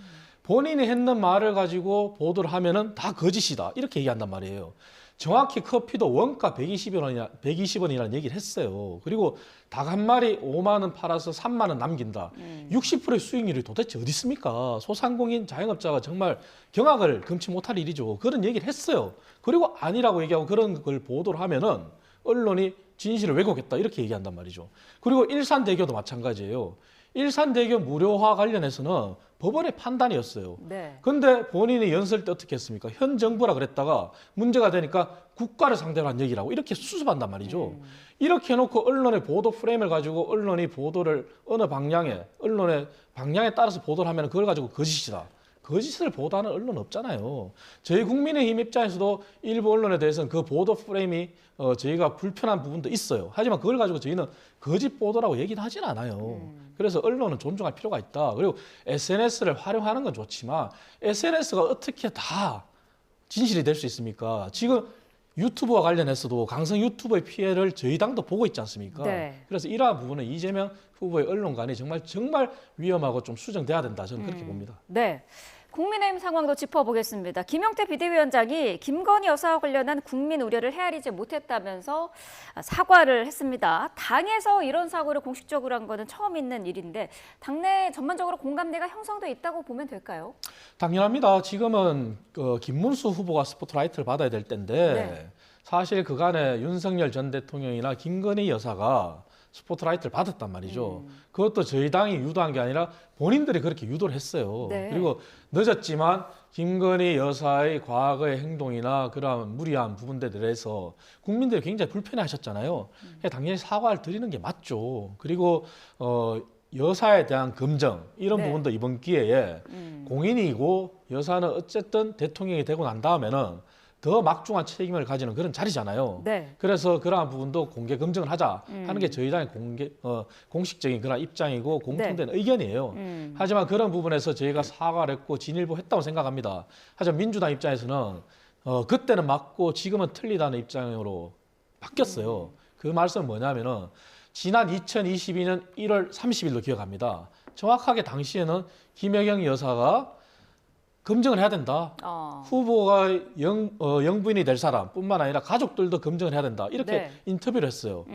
Speaker 23: 본인이 했는 말을 가지고 보도를 하면은 다 거짓이다 이렇게 얘기한단 말이에요. 정확히 커피도 원가 120원이라는 얘기를 했어요. 그리고 닭 한 마리 5만 원 팔아서 3만 원 남긴다. 60%의 수익률이 도대체 어디 있습니까? 소상공인 자영업자가 정말 경악을 금치 못할 일이죠. 그런 얘기를 했어요. 그리고 아니라고 얘기하고 그런 걸 보도를 하면은 언론이 진실을 왜곡했다 이렇게 얘기한단 말이죠. 그리고 일산대교도 마찬가지예요. 일산대교 무료화 관련해서는 법원의 판단이었어요.
Speaker 1: 네.
Speaker 23: 근데 본인이 연설 때 어떻게 했습니까? 현 정부라 그랬다가 문제가 되니까 국가를 상대로 한 얘기라고 이렇게 수습한단 말이죠. 이렇게 해놓고 언론의 보도 프레임을 가지고 언론이 보도를 어느 방향에, 언론의 방향에 따라서 보도를 하면 그걸 가지고 거짓이다. 거짓을 보도하는 언론 없잖아요. 저희 국민의힘 입장에서도 일부 언론에 대해서는 그 보도 프레임이 저희가 불편한 부분도 있어요. 하지만 그걸 가지고 저희는 거짓 보도라고 얘기는 하진 않아요. 그래서 언론은 존중할 필요가 있다. 그리고 SNS를 활용하는 건 좋지만 SNS가 어떻게 다 진실이 될 수 있습니까? 지금 유튜브와 관련해서도 강성 유튜버의 피해를 저희 당도 보고 있지 않습니까?
Speaker 1: 네.
Speaker 23: 그래서 이러한 부분은 이재명 후보의 언론관이 정말 위험하고 좀 수정돼야 된다. 저는 그렇게 봅니다.
Speaker 1: 네. 국민의힘 상황도 짚어보겠습니다. 김용태 비대위원장이 김건희 여사와 관련한 국민 우려를 헤아리지 못했다면서 사과를 했습니다. 당에서 이런 사고를 공식적으로 한 거는 처음 있는 일인데 당내 전반적으로 공감대가 형성돼 있다고 보면 될까요?
Speaker 23: 당연합니다. 지금은 김문수 후보가 스포트라이트를 받아야 될 때인데
Speaker 1: 네.
Speaker 23: 사실 그간에 윤석열 전 대통령이나 김건희 여사가 스포트라이트를 받았단 말이죠. 그것도 저희 당이 유도한 게 아니라 본인들이 그렇게 유도를 했어요.
Speaker 1: 네.
Speaker 23: 그리고 늦었지만 김건희 여사의 과거의 행동이나 그런 무리한 부분들에 대해서 국민들이 굉장히 불편해하셨잖아요. 당연히 사과를 드리는 게 맞죠. 그리고 여사에 대한 검증 이런
Speaker 1: 네.
Speaker 23: 부분도 이번 기회에 공인이고 여사는 어쨌든 대통령이 되고 난 다음에는 더 막중한 책임을 가지는 그런 자리잖아요.
Speaker 1: 네.
Speaker 23: 그래서 그러한 부분도 공개 검증을 하자 하는 게
Speaker 1: 음.
Speaker 23: 저희 당의 공식적인 그런 입장이고 공통된
Speaker 1: 네.
Speaker 23: 의견이에요. 하지만 그런 부분에서 저희가 사과를 했고 진일보했다고 생각합니다. 하지만 민주당 입장에서는 그때는 맞고 지금은 틀리다는 입장으로 바뀌었어요. 그 말씀은 뭐냐면은 지난 2022년 1월 30일로 기억합니다. 정확하게 당시에는 김혜경 여사가 검증을 해야 된다. 후보가 영부인이 될 사람뿐만 아니라 가족들도 검증을 해야 된다. 이렇게
Speaker 1: 네.
Speaker 23: 인터뷰를 했어요.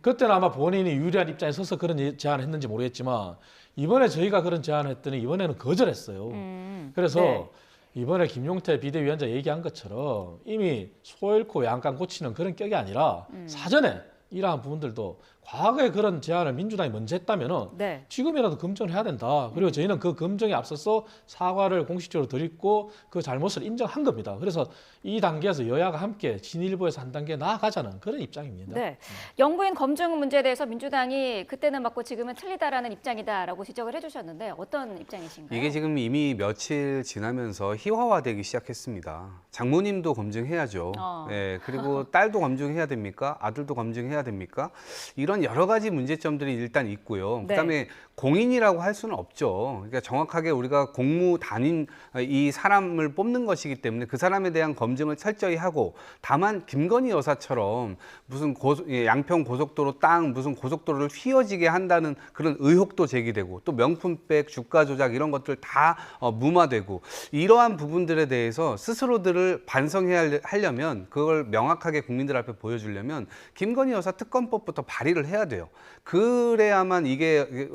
Speaker 23: 그때는 아마 본인이 유리한 입장에 서서 그런 제안을 했는지 모르겠지만 이번에 저희가 그런 제안을 했더니 이번에는 거절했어요. 그래서
Speaker 1: 네.
Speaker 23: 이번에 김용태 비대위원장 얘기한 것처럼 이미 소 잃고 양간 고치는 그런 격이 아니라 사전에 이러한 부분들도 과거에 그런 제안을 민주당이 먼저 했다면은
Speaker 1: 네.
Speaker 23: 지금이라도 검증을 해야 된다. 그리고 저희는 그 검증에 앞서서 사과를 공식적으로 드리고 그 잘못을 인정한 겁니다. 그래서 이 단계에서 여야가 함께 진일보에서 한 단계 나아가자는 그런 입장입니다.
Speaker 1: 네. 영부인 검증 문제에 대해서 민주당이 그때는 맞고 지금은 틀리다라는 입장이다라고 지적을 해주셨는데 어떤 입장이신가요?
Speaker 3: 이게 지금 이미 며칠 지나면서 희화화되기 시작했습니다. 장모님도 검증해야죠. 예, 그리고 딸도 검증해야 됩니까? 아들도 검증해야 됩니까? 이런 여러 가지 문제점들이 일단 있고요.
Speaker 1: 네.
Speaker 3: 그다음에 공인이라고 할 수는 없죠. 그러니까 정확하게 우리가 공무 단임 이 사람을 뽑는 것이기 때문에 그 사람에 대한 검증을 철저히 하고 다만 김건희 여사처럼 무슨 양평 고속도로 땅 무슨 고속도로를 휘어지게 한다는 그런 의혹도 제기되고 또 명품백 주가 조작 이런 것들 다 무마되고 이러한 부분들에 대해서 스스로들을 반성해야 하려면 그걸 명확하게 국민들 앞에 보여주려면 김건희 여사 특검법부터 발의를 해야 돼요. 그래야만 이게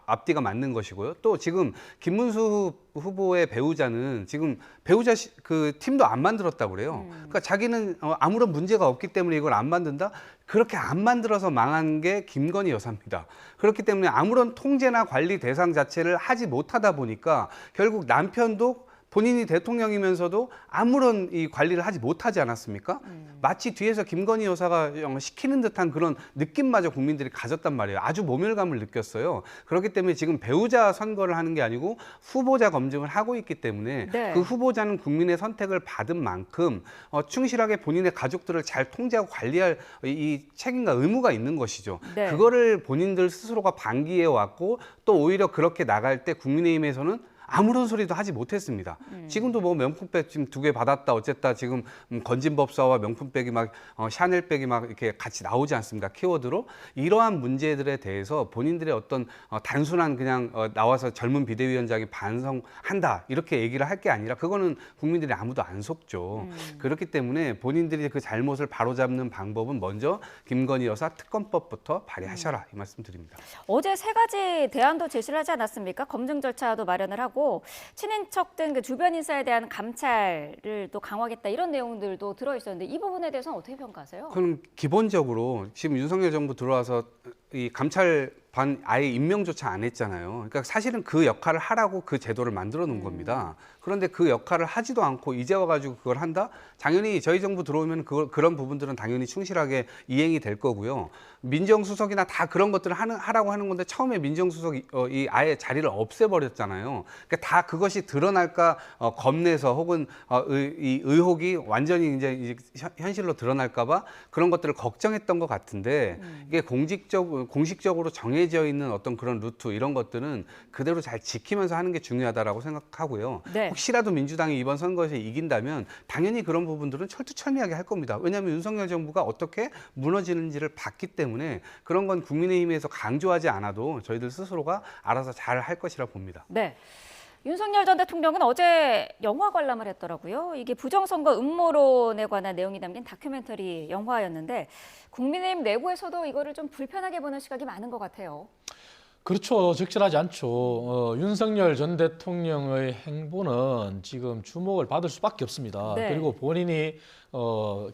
Speaker 3: 앞뒤가 맞는 것이고요. 또 지금 김문수 후보의 배우자는 지금 배우자 그 팀도 안 만들었다고 그래요. 그러니까 자기는 아무런 문제가 없기 때문에 이걸 안 만든다? 그렇게 안 만들어서 망한 게 김건희 여사입니다. 그렇기 때문에 아무런 통제나 관리 대상 자체를 하지 못하다 보니까 결국 남편도 본인이 대통령이면서도 아무런 이 관리를 하지 못하지 않았습니까? 마치 뒤에서 김건희 여사가 시키는 듯한 그런 느낌마저 국민들이 가졌단 말이에요. 아주 모멸감을 느꼈어요. 그렇기 때문에 지금 배우자 선거를 하는 게 아니고 후보자 검증을 하고 있기 때문에
Speaker 1: 네.
Speaker 3: 그 후보자는 국민의 선택을 받은 만큼 충실하게 본인의 가족들을 잘 통제하고 관리할 이 책임과 의무가 있는 것이죠.
Speaker 1: 네.
Speaker 3: 그거를 본인들 스스로가 방기해 왔고 또 오히려 그렇게 나갈 때 국민의힘에서는 아무런 소리도 하지 못했습니다. 지금도 뭐 명품백 지금 2개 받았다 어쨌다 지금 건진법사와 명품백이 막 샤넬백이 막 이렇게 같이 나오지 않습니까? 키워드로 이러한 문제들에 대해서 본인들의 어떤 단순한 그냥 나와서 젊은 비대위원장이 반성한다 이렇게 얘기를 할 게 아니라 그거는 국민들이 아무도 안 속죠. 그렇기 때문에 본인들이 그 잘못을 바로잡는 방법은 먼저 김건희 여사 특검법부터 발의하셔라 이 말씀 드립니다.
Speaker 1: 어제 3가지 대안도 제시를 하지 않았습니까? 검증 절차도 마련을 하고 친인척 등 그 주변 인사에 대한 감찰을 또 강화하겠다 이런 내용들도 들어있었는데 이 부분에 대해서는 어떻게 평가하세요?
Speaker 3: 그럼 기본적으로 지금 윤석열 정부 들어와서 이 감찰반 아예 임명조차 안 했잖아요. 그러니까 사실은 그 역할을 하라고 그 제도를 만들어 놓은 겁니다. 그런데 그 역할을 하지도 않고 이제 와가지고 그걸 한다? 당연히 저희 정부 들어오면 그런 부분들은 당연히 충실하게 이행이 될 거고요. 민정수석이나 다 그런 것들을 하라고 하는 건데 처음에 민정수석이 아예 자리를 없애버렸잖아요. 그러니까 다 그것이 드러날까 겁내서 혹은 이 의혹이 완전히 이제 현실로 드러날까봐 그런 것들을 걱정했던 것 같은데 이게 공식적으로 정해져 있는 어떤 그런 루트 이런 것들은 그대로 잘 지키면서 하는 게 중요하다라고 생각하고요.
Speaker 1: 네.
Speaker 3: 혹시라도 민주당이 이번 선거에서 이긴다면 당연히 그런 부분들은 철두철미하게 할 겁니다. 왜냐하면 윤석열 정부가 어떻게 무너지는지를 봤기 때문에 그런 건 국민의힘에서 강조하지 않아도 저희들 스스로가 알아서 잘 할 것이라 봅니다.
Speaker 1: 네. 윤석열 전 대통령은 어제 영화 관람을 했더라고요. 이게 부정선거 음모론에 관한 내용이 담긴 다큐멘터리 영화였는데 국민의힘 내부에서도 이거를 좀 불편하게 보는 시각이 많은 것 같아요.
Speaker 23: 그렇죠. 적절하지 않죠. 윤석열 전 대통령의 행보는 지금 주목을 받을 수밖에 없습니다.
Speaker 1: 네.
Speaker 23: 그리고 본인이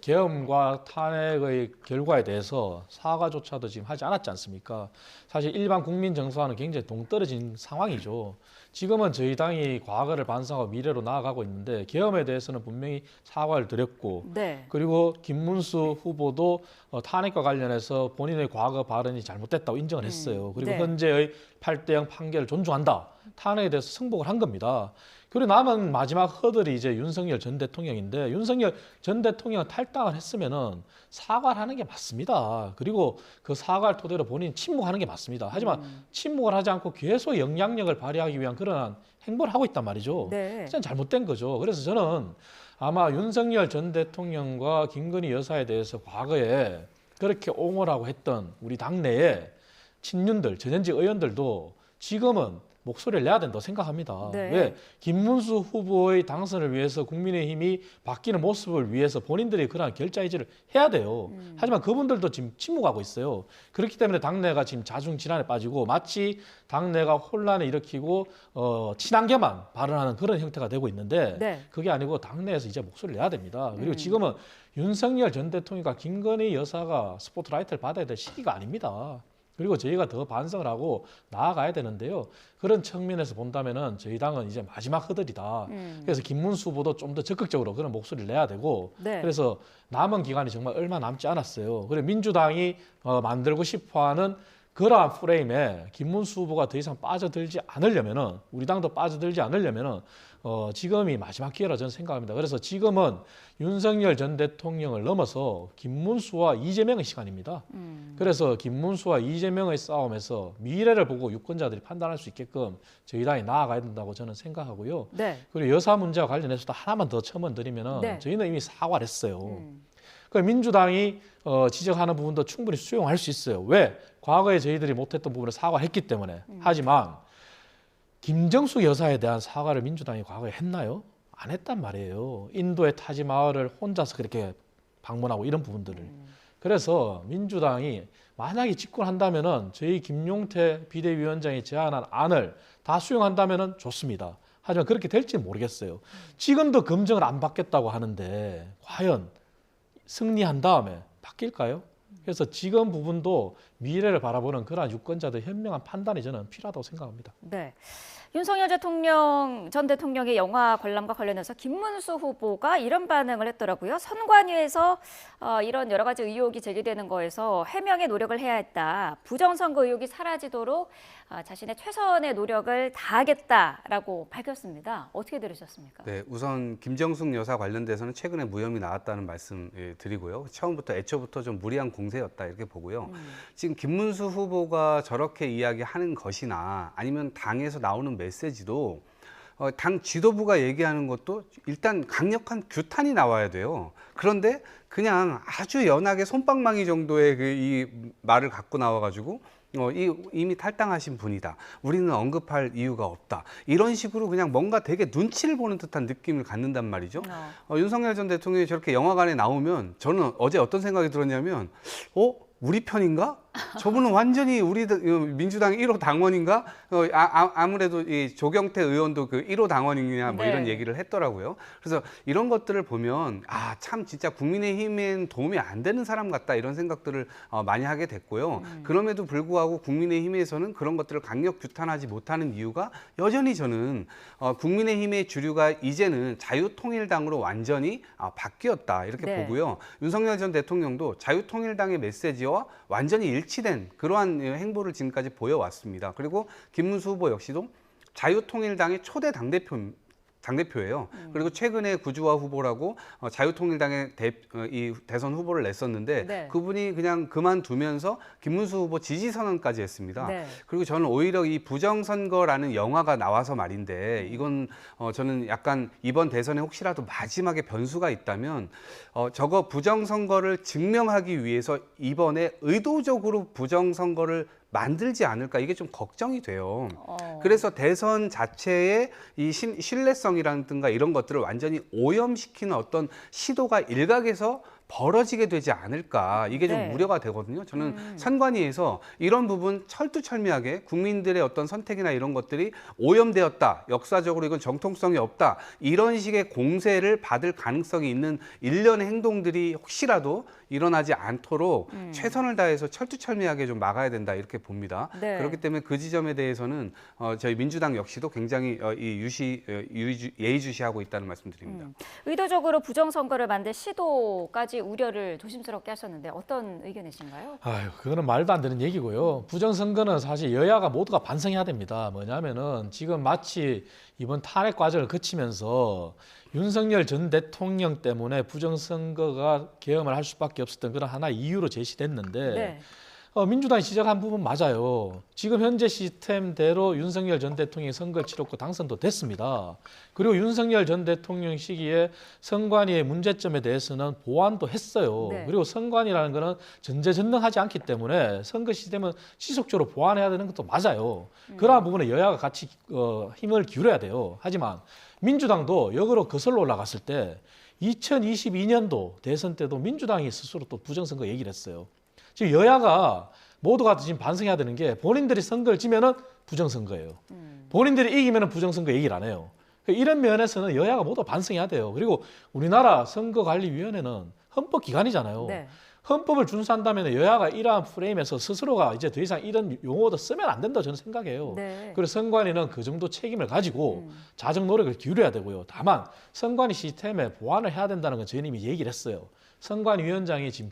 Speaker 23: 계엄과 탄핵의 결과에 대해서 사과조차도 지금 하지 않았지 않습니까? 사실 일반 국민 정서와는 굉장히 동떨어진 상황이죠. 지금은 저희 당이 과거를 반성하고 미래로 나아가고 있는데 계엄에 대해서는 분명히 사과를 드렸고
Speaker 1: 네.
Speaker 23: 그리고 김문수 후보도 탄핵과 관련해서 본인의 과거 발언이 잘못됐다고 인정을 했어요. 그리고
Speaker 1: 네.
Speaker 23: 현재의 8대0 판결을 존중한다. 탄핵에 대해서 승복을 한 겁니다. 그리고 남은 마지막 허들이 이제 윤석열 전 대통령인데 윤석열 전 대통령 탈당을 했으면은 사과를 하는 게 맞습니다. 그리고 그 사과를 토대로 본인 침묵하는 게 맞습니다. 하지만 침묵을 하지 않고 계속 영향력을 발휘하기 위한 그런 행보를 하고 있단 말이죠.
Speaker 1: 네.
Speaker 23: 진짜 잘못된 거죠. 그래서 저는 아마 윤석열 전 대통령과 김건희 여사에 대해서 과거에 그렇게 옹호라고 했던 우리 당내의 친윤들, 전현직 의원들도 지금은 목소리를 내야 된다고 생각합니다.
Speaker 1: 네.
Speaker 23: 왜? 김문수 후보의 당선을 위해서 국민의힘이 바뀌는 모습을 위해서 본인들이 그러한 결자해지를 해야 돼요. 하지만 그분들도 지금 침묵하고 있어요. 그렇기 때문에 당내가 지금 자중질환에 빠지고 마치 당내가 혼란을 일으키고 친한계만 발언하는 그런 형태가 되고 있는데
Speaker 1: 네.
Speaker 23: 그게 아니고 당내에서 이제 목소리를 내야 됩니다. 그리고 지금은 윤석열 전 대통령과 김건희 여사가 스포트라이트를 받아야 될 시기가 아닙니다. 그리고 저희가 더 반성을 하고 나아가야 되는데요. 그런 측면에서 본다면은 저희 당은 이제 마지막 허들이다. 그래서 김문수 후보도 좀 더 적극적으로 그런 목소리를 내야 되고
Speaker 1: 네.
Speaker 23: 그래서 남은 기간이 정말 얼마 남지 않았어요. 그리고 민주당이 만들고 싶어하는 그러한 프레임에 김문수 후보가 더 이상 빠져들지 않으려면은 우리 당도 빠져들지 않으려면은 지금이 마지막 기회라 저는 생각합니다. 그래서 지금은 윤석열 전 대통령을 넘어서 김문수와 이재명의 시간입니다. 그래서 김문수와 이재명의 싸움에서 미래를 보고 유권자들이 판단할 수 있게끔 저희 당이 나아가야 된다고 저는 생각하고요.
Speaker 1: 네.
Speaker 23: 그리고 여사 문제와 관련해서도 하나만 더 첨언드리면은
Speaker 1: 네.
Speaker 23: 저희는 이미 사과를 했어요. 그러니까 민주당이 지적하는 부분도 충분히 수용할 수 있어요. 왜? 과거에 저희들이 못했던 부분을 사과했기 때문에. 하지만 김정숙 여사에 대한 사과를 민주당이 과거에 했나요? 안 했단 말이에요. 인도의 타지마을을 혼자서 그렇게 방문하고 이런 부분들을. 그래서 민주당이 만약에 집권한다면은 저희 김용태 비대위원장이 제안한 안을 다 수용한다면은 좋습니다. 하지만 그렇게 될지는 모르겠어요. 지금도 검증을 안 받겠다고 하는데 과연 승리한 다음에 바뀔까요? 그래서 지금 부분도 미래를 바라보는 그러한 유권자들 현명한 판단이 저는 필요하다고 생각합니다.
Speaker 1: 네. 윤석열 전 대통령의 영화 관람과 관련해서 김문수 후보가 이런 반응을 했더라고요. 선관위에서 이런 여러 가지 의혹이 제기되는 거에서 해명의 노력을 해야 했다. 부정선거 의혹이 사라지도록 자신의 최선의 노력을 다하겠다라고 밝혔습니다. 어떻게 들으셨습니까?
Speaker 3: 네, 우선 김정숙 여사 관련돼서는 최근에 무혐의 나왔다는 말씀 드리고요. 처음부터 애초부터 좀 무리한 공세였다 이렇게 보고요. 지금 김문수 후보가 저렇게 이야기하는 것이나 아니면 당에서 나오는 메시지도 당 지도부가 얘기하는 것도 일단 강력한 규탄이 나와야 돼요. 그런데 그냥 아주 연하게 솜방망이 정도의 이 말을 갖고 나와가지고 이미 탈당하신 분이다. 우리는 언급할 이유가 없다. 이런 식으로 그냥 뭔가 되게 눈치를 보는 듯한 느낌을 갖는단 말이죠. 윤석열 전 대통령이 저렇게 영화관에 나오면 저는 어제 어떤 생각이 들었냐면 우리 편인가? 저분은 완전히 우리 민주당 1호 당원인가? 아무래도 이 조경태 의원도 그 1호 당원이냐 뭐 이런 얘기를 했더라고요. 그래서 이런 것들을 보면 참 진짜 국민의힘엔 도움이 안 되는 사람 같다 이런 생각들을 많이 하게 됐고요. 그럼에도 불구하고 국민의힘에서는 그런 것들을 강력 규탄하지 못하는 이유가 여전히 저는 국민의힘의 주류가 이제는 자유통일당으로 완전히 바뀌었다 이렇게 보고요. 윤석열 전 대통령도 자유통일당의 메시지와 완전히 일치된 그러한 행보를 지금까지 보여왔습니다. 그리고 김문수 후보 역시도 자유통일당의 초대 당대표예요. 그리고 최근에 구주화 후보라고 자유통일당의 이 대선 후보를 냈었는데 그분이 그냥 그만두면서 김문수 후보 지지 선언까지 했습니다. 그리고 저는 오히려 이 부정선거라는 영화가 나와서 말인데 이건 저는 약간 이번 대선에 혹시라도 마지막에 변수가 있다면 저거 부정선거를 증명하기 위해서 이번에 의도적으로 부정선거를 만들지 않을까 이게 좀 걱정이 돼요. 그래서 대선 자체의 이 신뢰성이라든가 이런 것들을 완전히 오염시키는 어떤 시도가 일각에서 벌어지게 되지 않을까 이게 좀
Speaker 1: 네.
Speaker 3: 우려가 되거든요. 저는 선관위에서 이런 부분 철두철미하게 국민들의 어떤 선택이나 이런 것들이 오염되었다, 역사적으로 이건 정통성이 없다 이런 식의 공세를 받을 가능성이 있는 일련의 행동들이 혹시라도 일어나지 않도록 최선을 다해서 철두철미하게 좀 막아야 된다 이렇게 봅니다.
Speaker 1: 네.
Speaker 3: 그렇기 때문에 그 지점에 대해서는 저희 민주당 역시도 굉장히 예의주시하고 있다는 말씀드립니다.
Speaker 1: 의도적으로 부정선거를 만들 시도까지 우려를 조심스럽게 하셨는데 어떤 의견이신가요?
Speaker 23: 아유, 그거는 말도 안 되는 얘기고요. 부정선거는 사실 여야가 모두가 반성해야 됩니다. 뭐냐면은 지금 마치 이번 탄핵 과정을 거치면서 윤석열 전 대통령 때문에 부정선거가 계엄을 할 수밖에 없었던 그런 하나의 이유로 제시됐는데
Speaker 1: 네.
Speaker 23: 민주당이 지적한 부분 맞아요. 지금 현재 시스템대로 윤석열 전 대통령이 선거를 치렀고 당선도 됐습니다. 그리고 윤석열 전 대통령 시기에 선관위의 문제점에 대해서는 보완도 했어요.
Speaker 1: 네.
Speaker 23: 그리고 선관위라는 거는 전제전능하지 않기 때문에 선거 시스템은 지속적으로 보완해야 되는 것도 맞아요. 그러한 부분에 여야가 같이 힘을 기울여야 돼요. 하지만 민주당도 역으로 거슬러 올라갔을 때 2022년도 대선 때도 민주당이 스스로 또 부정선거 얘기를 했어요. 지금 여야가 모두가 지금 반성해야 되는 게 본인들이 선거를 지면은 부정선거예요. 본인들이 이기면은 부정선거 얘기를 안 해요. 이런 면에서는 여야가 모두 반성해야 돼요. 그리고 우리나라 선거관리위원회는 헌법기관이잖아요.
Speaker 1: 네.
Speaker 23: 헌법을 준수한다면 여야가 이러한 프레임에서 스스로가 이제 더 이상 이런 용어도 쓰면 안 된다고 저는 생각해요.
Speaker 1: 네.
Speaker 23: 그래서 선관위는 그 정도 책임을 가지고 자정 노력을 기울여야 되고요. 다만 선관위 시스템에 보완을 해야 된다는 건 저희는 이미 얘기를 했어요. 선관위원장이 지금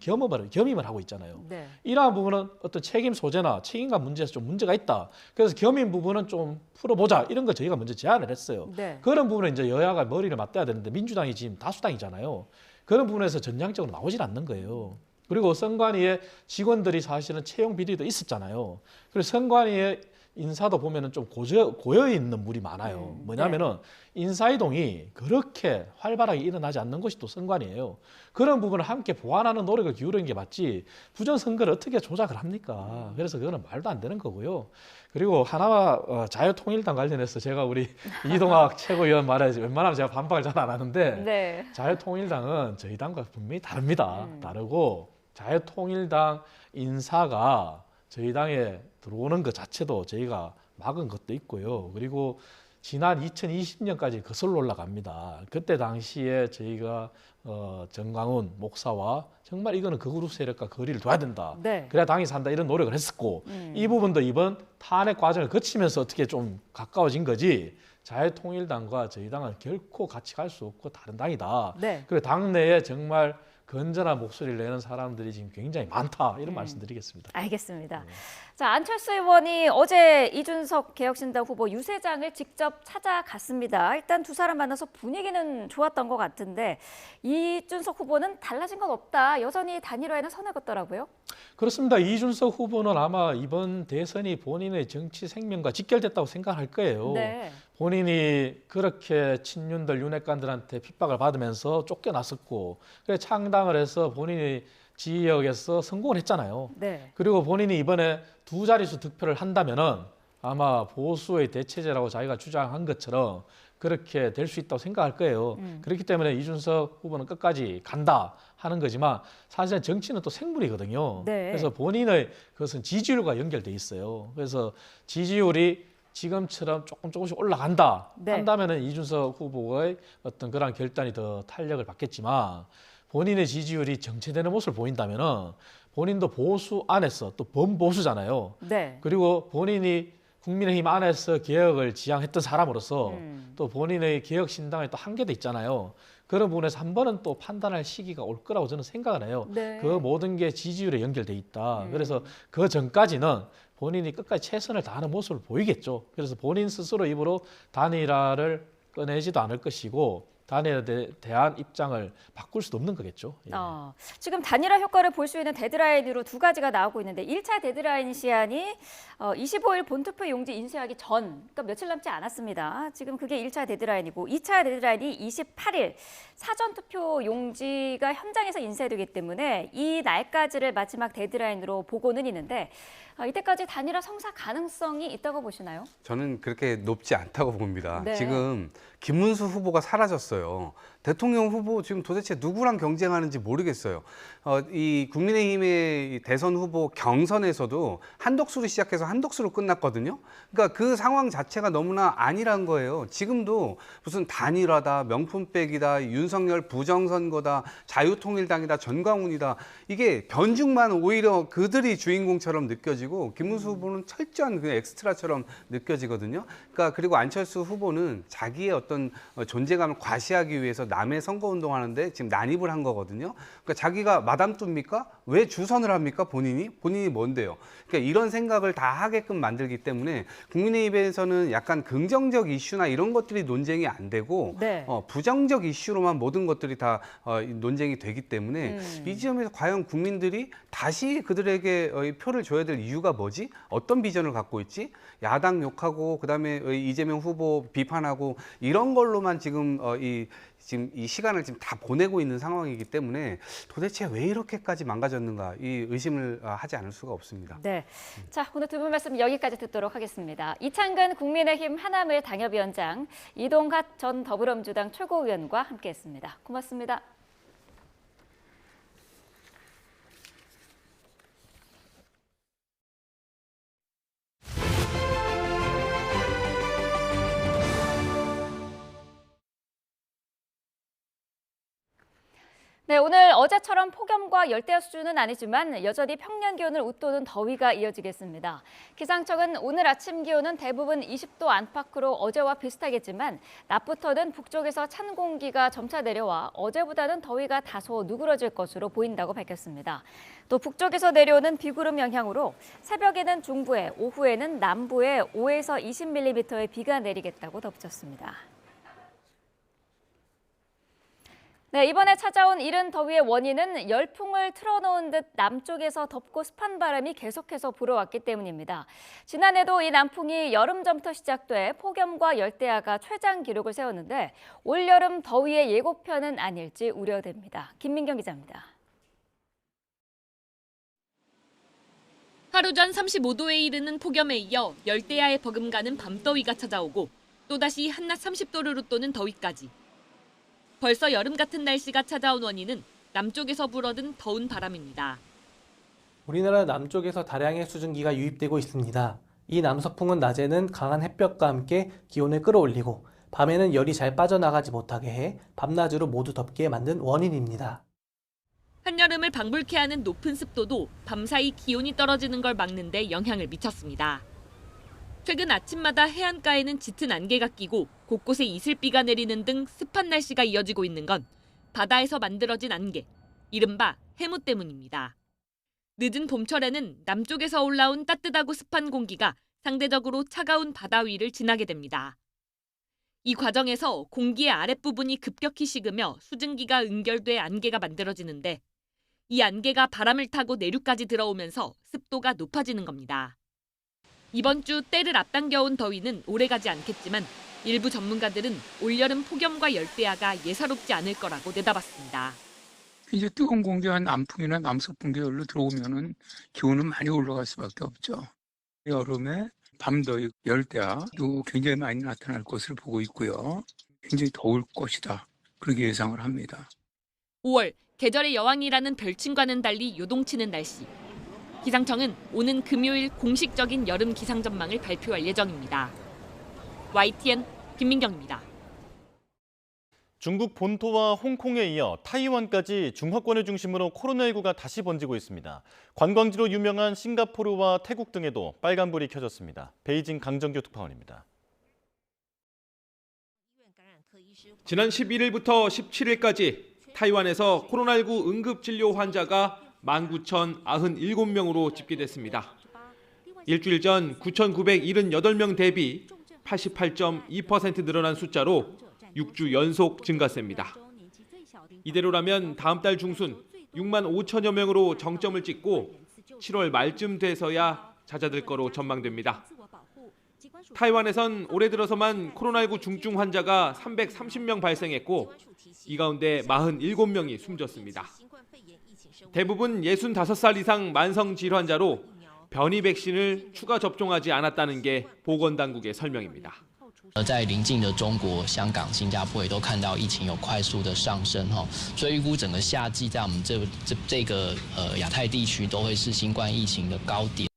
Speaker 23: 겸임을 하고 있잖아요.
Speaker 1: 네.
Speaker 23: 이러한 부분은 어떤 책임 소재나 책임감 문제에서 좀 문제가 있다. 그래서 겸임 부분은 좀 풀어보자. 이런 걸 저희가 먼저 제안을 했어요.
Speaker 1: 네.
Speaker 23: 그런 부분은 이제 여야가 머리를 맞대야 되는데 민주당이 지금 다수당이잖아요. 그런 부분에서 전향적으로 나오질 않는 거예요. 그리고 선관위의 직원들이 사실은 채용 비리도 있었잖아요. 그래서 선관위의 인사도 보면은 좀 고여 있는 물이 많아요. 뭐냐면은 인사이동이 그렇게 활발하게 일어나지 않는 것이 또 선관위예요. 그런 부분을 함께 보완하는 노력을 기울이는 게 맞지 부정선거를 어떻게 조작을 합니까? 그래서 그거는 말도 안 되는 거고요. 그리고 하나와 자유통일당 관련해서 제가 우리 이동학 최고위원 말에 웬만하면 제가 반박을 잘 안 하는데
Speaker 1: 네.
Speaker 23: 자유통일당은 저희 당과 분명히 다릅니다. 다르고 자유통일당 인사가 저희 당에 들어오는 것 자체도 저희가 막은 것도 있고요. 그리고 지난 2020년까지 거슬러 올라갑니다. 그때 당시에 저희가 정광훈 목사와 정말 이거는 극우룹 세력과 거리를 둬야 된다.
Speaker 1: 네.
Speaker 23: 그래야 당이 산다 이런 노력을 했었고 이 부분도 이번 탄핵 과정을 거치면서 어떻게 좀 가까워진 거지 자유통일당과 저희 당은 결코 같이 갈 수 없고 다른 당이다.
Speaker 1: 네.
Speaker 23: 그리고 당내에 정말 건전한 목소리를 내는 사람들이 지금 굉장히 많다 이런 말씀드리겠습니다.
Speaker 1: 알겠습니다. 자, 안철수 의원이 어제 이준석 개혁신당 후보 유세장을 직접 찾아갔습니다. 일단 두 사람 만나서 분위기는 좋았던 것 같은데 이준석 후보는 달라진 건 없다. 여전히 단일화에는 선을 긋더라고요.
Speaker 23: 그렇습니다. 이준석 후보는 아마 이번 대선이 본인의 정치 생명과 직결됐다고 생각할 거예요.
Speaker 1: 네.
Speaker 23: 본인이 그렇게 친윤들, 윤핵관들한테 핍박을 받으면서 쫓겨났었고 그래 창당을 해서 본인이 지역에서 성공을 했잖아요.
Speaker 1: 네.
Speaker 23: 그리고 본인이 이번에 두 자릿수 득표를 한다면은 아마 보수의 대체제라고 자기가 주장한 것처럼 그렇게 될 수 있다고 생각할 거예요. 그렇기 때문에 이준석 후보는 끝까지 간다 하는 거지만 사실은 정치는 또 생물이거든요.
Speaker 1: 네.
Speaker 23: 그래서 본인의 그것은 지지율과 연결돼 있어요. 그래서 지지율이 지금처럼 조금씩 올라간다
Speaker 1: 네.
Speaker 23: 한다면은 이준석 후보의 어떤 그런 결단이 더 탄력을 받겠지만 본인의 지지율이 정체되는 모습을 보인다면은 본인도 보수 안에서 또 범보수잖아요.
Speaker 1: 네.
Speaker 23: 그리고 본인이 국민의힘 안에서 개혁을 지향했던 사람으로서 또 본인의 개혁 신당에 또 한계도 있잖아요. 그런 부분에서 한 번은 또 판단할 시기가 올 거라고 저는 생각을 해요.
Speaker 1: 네.
Speaker 23: 그 모든 게 지지율에 연결돼 있다. 그래서 그 전까지는 본인이 끝까지 최선을 다하는 모습을 보이겠죠. 그래서 본인 스스로 입으로 단일화를 꺼내지도 않을 것이고 단일화에 대한 입장을 바꿀 수도 없는 거겠죠. 예.
Speaker 1: 지금 단일화 효과를 볼 수 있는 데드라인으로 두 가지가 나오고 있는데 1차 데드라인 시한이 25일 본투표 용지 인쇄하기 전, 그러니까 며칠 남지 않았습니다. 지금 그게 1차 데드라인이고 2차 데드라인이 28일 사전투표 용지가 현장에서 인쇄되기 때문에 이 날까지를 마지막 데드라인으로 보고는 있는데 이때까지 단일화 성사 가능성이 있다고 보시나요?
Speaker 3: 저는 그렇게 높지 않다고 봅니다.
Speaker 1: 네.
Speaker 3: 지금 김문수 후보가 사라졌어요. 대통령 후보 지금 도대체 누구랑 경쟁하는지 모르겠어요. 이 국민의힘의 이 대선 후보 경선에서도 한덕수로 시작해서 한덕수로 끝났거든요. 그러니까 그 상황 자체가 너무나 아니란 거예요. 지금도 무슨 단일화다, 명품백이다, 윤석열 부정선거다, 자유통일당이다, 전광훈이다. 이게 변죽만 오히려 그들이 주인공처럼 느껴지고 김문수 후보는 철저한 그 엑스트라처럼 느껴지거든요. 그러니까 그리고 안철수 후보는 자기의 어떤 존재감을 과시하기 위해서 남의 선거운동하는데 지금 난입을 한 거거든요. 그러니까 자기가 마담뚜입니까? 왜 주선을 합니까? 본인이 뭔데요? 그러니까 이런 생각을 다 하게끔 만들기 때문에 국민의힘에서는 약간 긍정적 이슈나 이런 것들이 논쟁이 안 되고
Speaker 1: 네.
Speaker 3: 부정적 이슈로만 모든 것들이 다 논쟁이 되기 때문에 이 지점에서 과연 국민들이 다시 그들에게 표를 줘야 될 이유가 뭐지? 어떤 비전을 갖고 있지? 야당 욕하고 그다음에 이재명 후보 비판하고 이런 걸로만 지금 이 시간을 지금 다 보내고 있는 상황이기 때문에 도대체 왜 이렇게까지 망가졌는가 이 의심을 하지 않을 수가 없습니다.
Speaker 1: 네, 자 오늘 두 분 말씀 여기까지 듣도록 하겠습니다. 이창근 국민의힘 하남을 당협위원장, 이동갓 전 더불어민주당 최고위원과 함께했습니다. 고맙습니다. 네, 오늘 어제처럼 폭염과 열대야 수준은 아니지만 여전히 평년 기온을 웃도는 더위가 이어지겠습니다. 기상청은 오늘 아침 기온은 대부분 20도 안팎으로 어제와 비슷하겠지만 낮부터는 북쪽에서 찬 공기가 점차 내려와 어제보다는 더위가 다소 누그러질 것으로 보인다고 밝혔습니다. 또 북쪽에서 내려오는 비구름 영향으로 새벽에는 중부에, 오후에는 남부에 5에서 20mm의 비가 내리겠다고 덧붙였습니다. 네, 이번에 찾아온 이른 더위의 원인은 열풍을 틀어놓은 듯 남쪽에서 덥고 습한 바람이 계속해서 불어왔기 때문입니다. 지난해도 이 남풍이 여름 전부터 시작돼 폭염과 열대야가 최장 기록을 세웠는데 올여름 더위의 예고편은 아닐지 우려됩니다. 김민경 기자입니다.
Speaker 5: 하루 전 35도에 이르는 폭염에 이어 열대야에 버금가는 밤더위가 찾아오고 또다시 한낮 30도를 웃도는 더위까지. 벌써 여름 같은 날씨가 찾아온 원인은 남쪽에서 불어든 더운 바람입니다.
Speaker 7: 우리나라 남쪽에서 다량의 수증기가 유입되고 있습니다. 이 남서풍은 낮에는 강한 햇볕과 함께 기온을 끌어올리고 밤에는 열이 잘 빠져나가지 못하게 해 밤낮으로 모두 덥게 만든 원인입니다.
Speaker 5: 한여름을 방불케 하는 높은 습도도 밤사이 기온이 떨어지는 걸 막는 데 영향을 미쳤습니다. 최근 아침마다 해안가에는 짙은 안개가 끼고 곳곳에 이슬비가 내리는 등 습한 날씨가 이어지고 있는 건 바다에서 만들어진 안개, 이른바 해무 때문입니다. 늦은 봄철에는 남쪽에서 올라온 따뜻하고 습한 공기가 상대적으로 차가운 바다 위를 지나게 됩니다. 이 과정에서 공기의 아랫부분이 급격히 식으며 수증기가 응결돼 안개가 만들어지는데 이 안개가 바람을 타고 내륙까지 들어오면서 습도가 높아지는 겁니다. 이번 주 때를 앞당겨온 더위는 오래가지 않겠지만 일부 전문가들은 올여름 폭염과 열대야가 예사롭지 않을 거라고 내다봤습니다.
Speaker 10: 이제 뜨거운 공기가 남풍이나 남서풍 계열로 들어오면은 기온은 많이 올라갈 수밖에 없죠. 여름에 밤더위, 열대야도 굉장히 많이 나타날 것을 보고 있고요. 굉장히 더울 것이다. 그렇게 예상을 합니다.
Speaker 5: 5월 계절의 여왕이라는 별칭과는 달리 요동치는 날씨. 기상청은 오는 금요일 공식적인 여름 기상 전망을 발표할 예정입니다. YTN 김민경입니다.
Speaker 11: 중국 본토와 홍콩에 이어 타이완까지 중화권을 중심으로 코로나19가 다시 번지고 있습니다. 관광지로 유명한 싱가포르와 태국 등에도 빨간불이 켜졌습니다. 베이징 강정규 특파원입니다.
Speaker 2: 지난 11일부터 17일까지 타이완에서 코로나19 응급진료 환자가 19,097명으로 집계됐습니다. 일주일 전 9,978명 대비 88.2% 늘어난 숫자로 6주 연속 증가세입니다. 이대로라면 다음 달 중순 6만 5천여 명으로 정점을 찍고 7월 말쯤 돼서야 잦아들 거로 전망됩니다. 타이완에선 올해 들어서만 코로나19 중증 환자가 330명 발생했고 이 가운데 47명이 숨졌습니다. 대부분 65살 이상 만성 질환자로 변이 백신을 추가 접종하지 않았다는 게 보건당국의 설명입니다.
Speaker 8: 在邻近的中国、香港、新加坡也都看到疫情有快速的上升哈，所以预估整个夏季在我们这个亚太地区都会是新冠疫情的高点。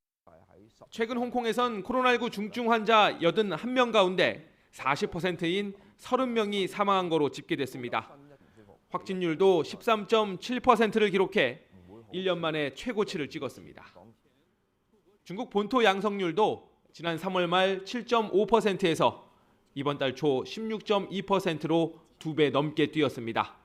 Speaker 2: 최근 홍콩에선 코로나19 중증 환자 81명 가운데 40%인 30명이 사망한 거로 집계됐습니다. 확진율도 13.7%를 기록해 1년 만에 최고치를 찍었습니다. 중국 본토 양성률도 지난 3월 말 7.5%에서 이번 달 초 16.2%로 2배 넘게 뛰었습니다.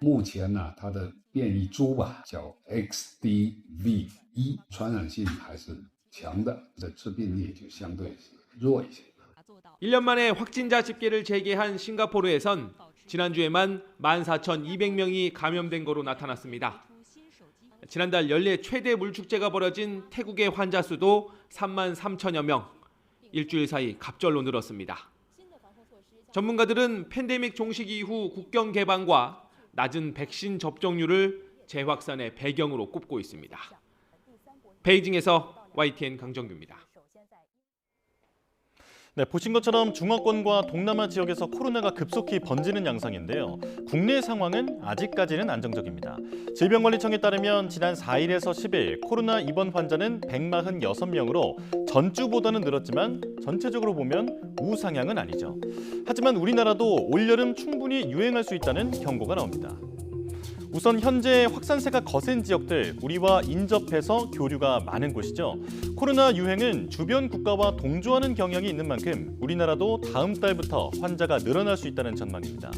Speaker 9: 目前呢，它的变异株吧叫 XDV1，传染性还是强的，致病力就相对弱一些。
Speaker 2: 1년 만에 확진자 집계를 재개한 싱가포르에선 지난주에만 14,200명이 감염된 거로 나타났습니다. 지난달 연례 최대 물축제가 벌어진 태국의 환자 수도 3만 3천여 명, 일주일 사이 갑절로 늘었습니다. 전문가들은 팬데믹 종식 이후 국경 개방과 낮은 백신 접종률을 재확산의 배경으로 꼽고 있습니다. 베이징에서 YTN 강정규입니다.
Speaker 11: 네, 보신 것처럼 중화권과 동남아 지역에서 코로나가 급속히 번지는 양상인데요. 국내 상황은 아직까지는 안정적입니다. 질병관리청에 따르면 지난 4일에서 10일 코로나 입원 환자는 146명으로 전주보다는 늘었지만 전체적으로 보면 우상향은 아니죠. 하지만 우리나라도 올여름 충분히 유행할 수 있다는 경고가 나옵니다. 우선 현재 확산세가 거센 지역들, 우리와 인접해서 교류가 많은 곳이죠. 코로나 유행은 주변 국가와 동조하는 경향이 있는 만큼 우리나라도 다음 달부터 환자가 늘어날 수 있다는 전망입니다.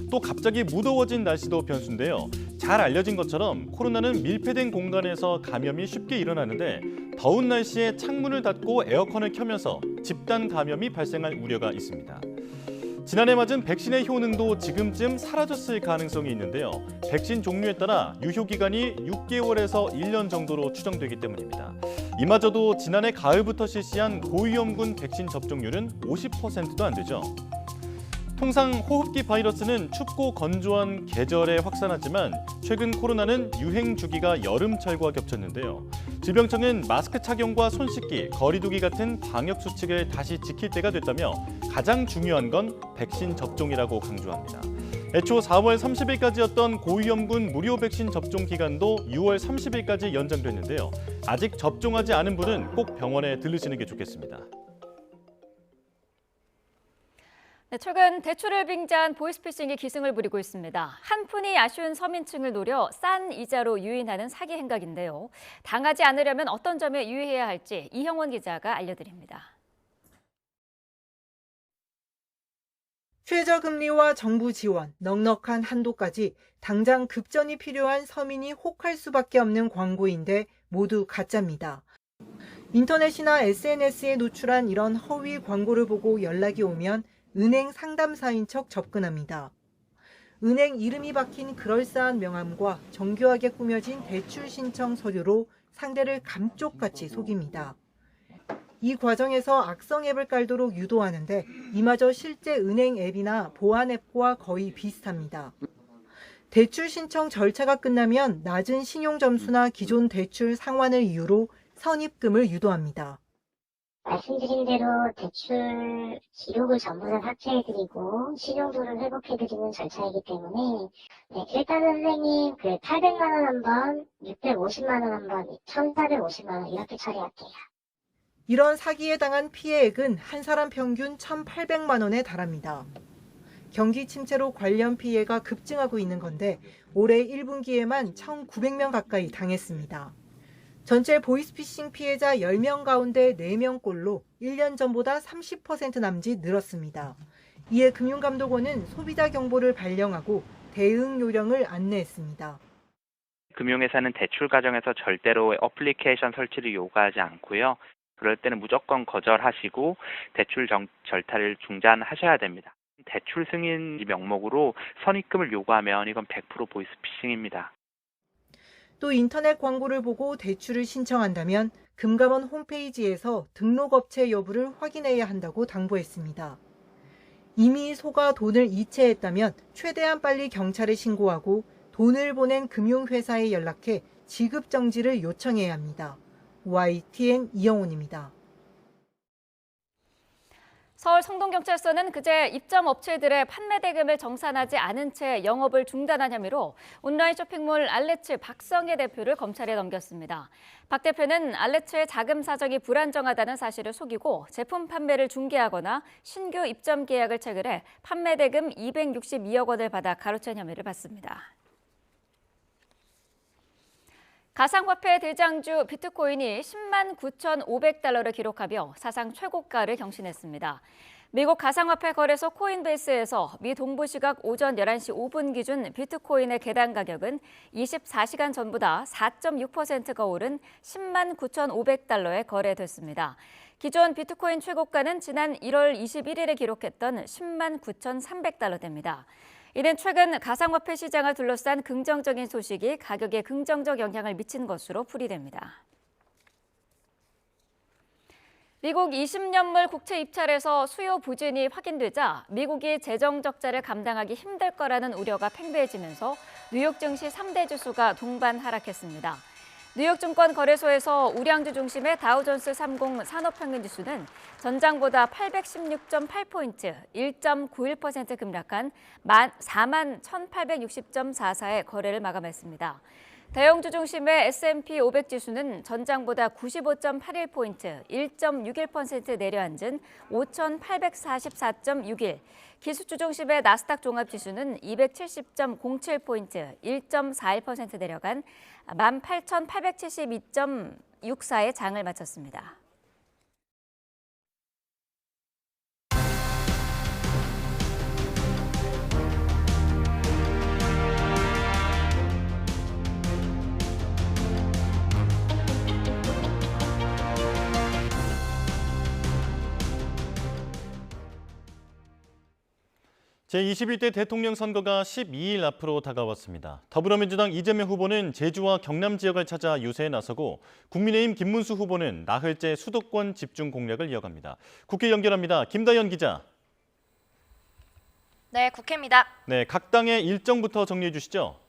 Speaker 11: 또 갑자기 무더워진 날씨도 변수인데요. 잘 알려진 것처럼 코로나는 밀폐된 공간에서 감염이 쉽게 일어나는데 더운 날씨에 창문을 닫고 에어컨을 켜면서 집단 감염이 발생할 우려가 있습니다. 지난해 맞은 백신의 효능도 지금쯤 사라졌을 가능성이 있는데요. 백신 종류에 따라 유효기간이 6개월에서 1년 정도로 추정되기 때문입니다. 이마저도 지난해 가을부터 실시한 고위험군 백신 접종률은 50%도 안 되죠. 통상 호흡기 바이러스는 춥고 건조한 계절에 확산하지만 최근 코로나는 유행 주기가 여름철과 겹쳤는데요. 질병청은 마스크 착용과 손 씻기, 거리 두기 같은 방역 수칙을 다시 지킬 때가 됐다며 가장 중요한 건 백신 접종이라고 강조합니다. 애초 4월 30일까지였던 고위험군 무료 백신 접종 기간도 6월 30일까지 연장됐는데요. 아직 접종하지 않은 분은 꼭 병원에 들르시는 게 좋겠습니다.
Speaker 1: 네, 최근 대출을 빙자한 보이스피싱이 기승을 부리고 있습니다. 한 푼이 아쉬운 서민층을 노려 싼 이자로 유인하는 사기 행각인데요. 당하지 않으려면 어떤 점에 유의해야 할지 이형원 기자가 알려드립니다.
Speaker 13: 최저금리와 정부 지원, 넉넉한 한도까지 당장 급전이 필요한 서민이 혹할 수밖에 없는 광고인데 모두 가짜입니다. 인터넷이나 SNS에 노출한 이런 허위 광고를 보고 연락이 오면 은행 상담사인 척 접근합니다. 은행 이름이 박힌 그럴싸한 명함과 정교하게 꾸며진 대출 신청 서류로 상대를 감쪽같이 속입니다. 이 과정에서 악성 앱을 깔도록 유도하는데 이마저 실제 은행 앱이나 보안 앱과 거의 비슷합니다. 대출 신청 절차가 끝나면 낮은 신용 점수나 기존 대출 상환을 이유로 선입금을 유도합니다.
Speaker 24: 말씀드린 대로 대출 기록을 전부 다 삭제해드리고 신용도를 회복해드리는 절차이기 때문에 일단은 선생님 800만 원 한 번, 650만 원 한 번, 1,450만 원 이렇게 처리할게요.
Speaker 13: 이런 사기에 당한 피해액은 한 사람 평균 1,800만 원에 달합니다. 경기 침체로 관련 피해가 급증하고 있는 건데 올해 1분기에만 1,900명 가까이 당했습니다. 전체 보이스피싱 피해자 10명 가운데 4명꼴로 1년 전보다 30% 남짓 늘었습니다. 이에 금융감독원은 소비자 경보를 발령하고 대응 요령을 안내했습니다.
Speaker 25: 금융회사는 대출 과정에서 절대로 어플리케이션 설치를 요구하지 않고요. 그럴 때는 무조건 거절하시고 대출 절차를 중단하셔야 됩니다. 대출 승인 명목으로 선입금을 요구하면 이건 100% 보이스피싱입니다.
Speaker 13: 또 인터넷 광고를 보고 대출을 신청한다면 금감원 홈페이지에서 등록업체 여부를 확인해야 한다고 당부했습니다. 이미 속아 돈을 이체했다면 최대한 빨리 경찰에 신고하고 돈을 보낸 금융회사에 연락해 지급 정지를 요청해야 합니다. YTN 이영훈입니다.
Speaker 1: 서울 성동경찰서는 그제 입점 업체들의 판매 대금을 정산하지 않은 채 영업을 중단한 혐의로 온라인 쇼핑몰 알레츠 박성혜 대표를 검찰에 넘겼습니다. 박 대표는 알레츠의 자금 사정이 불안정하다는 사실을 속이고 제품 판매를 중개하거나 신규 입점 계약을 체결해 판매 대금 262억 원을 받아 가로챈 혐의를 받습니다. 가상화폐 대장주 비트코인이 10만 9,500달러를 기록하며 사상 최고가를 경신했습니다. 미국 가상화폐 거래소 코인베이스에서 미 동부 시각 오전 11시 5분 기준 비트코인의 계단 가격은 24시간 전보다 4.6%가 오른 10만 9,500달러에 거래됐습니다. 기존 비트코인 최고가는 지난 1월 21일에 기록했던 10만 9,300달러대입니다. 이는 최근 가상화폐 시장을 둘러싼 긍정적인 소식이 가격에 긍정적 영향을 미친 것으로 풀이됩니다. 미국 20년물 국채 입찰에서 수요 부진이 확인되자 미국이 재정 적자를 감당하기 힘들 거라는 우려가 팽배해지면서 뉴욕 증시 3대 지수가 동반 하락했습니다. 뉴욕 증권 거래소에서 우량주 중심의 다우존스 30 산업평균지수는 전장보다 816.8포인트, 1.91% 급락한 41,860.44의 거래를 마감했습니다. 대형주 중심의 S&P 500지수는 전장보다 95.81포인트, 1.61% 내려앉은 5,844.61, 기술주 중심의 나스닥 종합지수는 270.07포인트, 1.41% 내려간 18,872.64의 장을 마쳤습니다.
Speaker 11: 제21대 대통령 선거가 12일 앞으로 다가왔습니다. 더불어민주당 이재명 후보는 제주와 경남 지역을 찾아 유세에 나서고 국민의힘 김문수 후보는 나흘째 수도권 집중 공략을 이어갑니다. 국회 연결합니다. 김다연 기자.
Speaker 6: 네, 국회입니다.
Speaker 11: 네, 각 당의 일정부터 정리해 주시죠.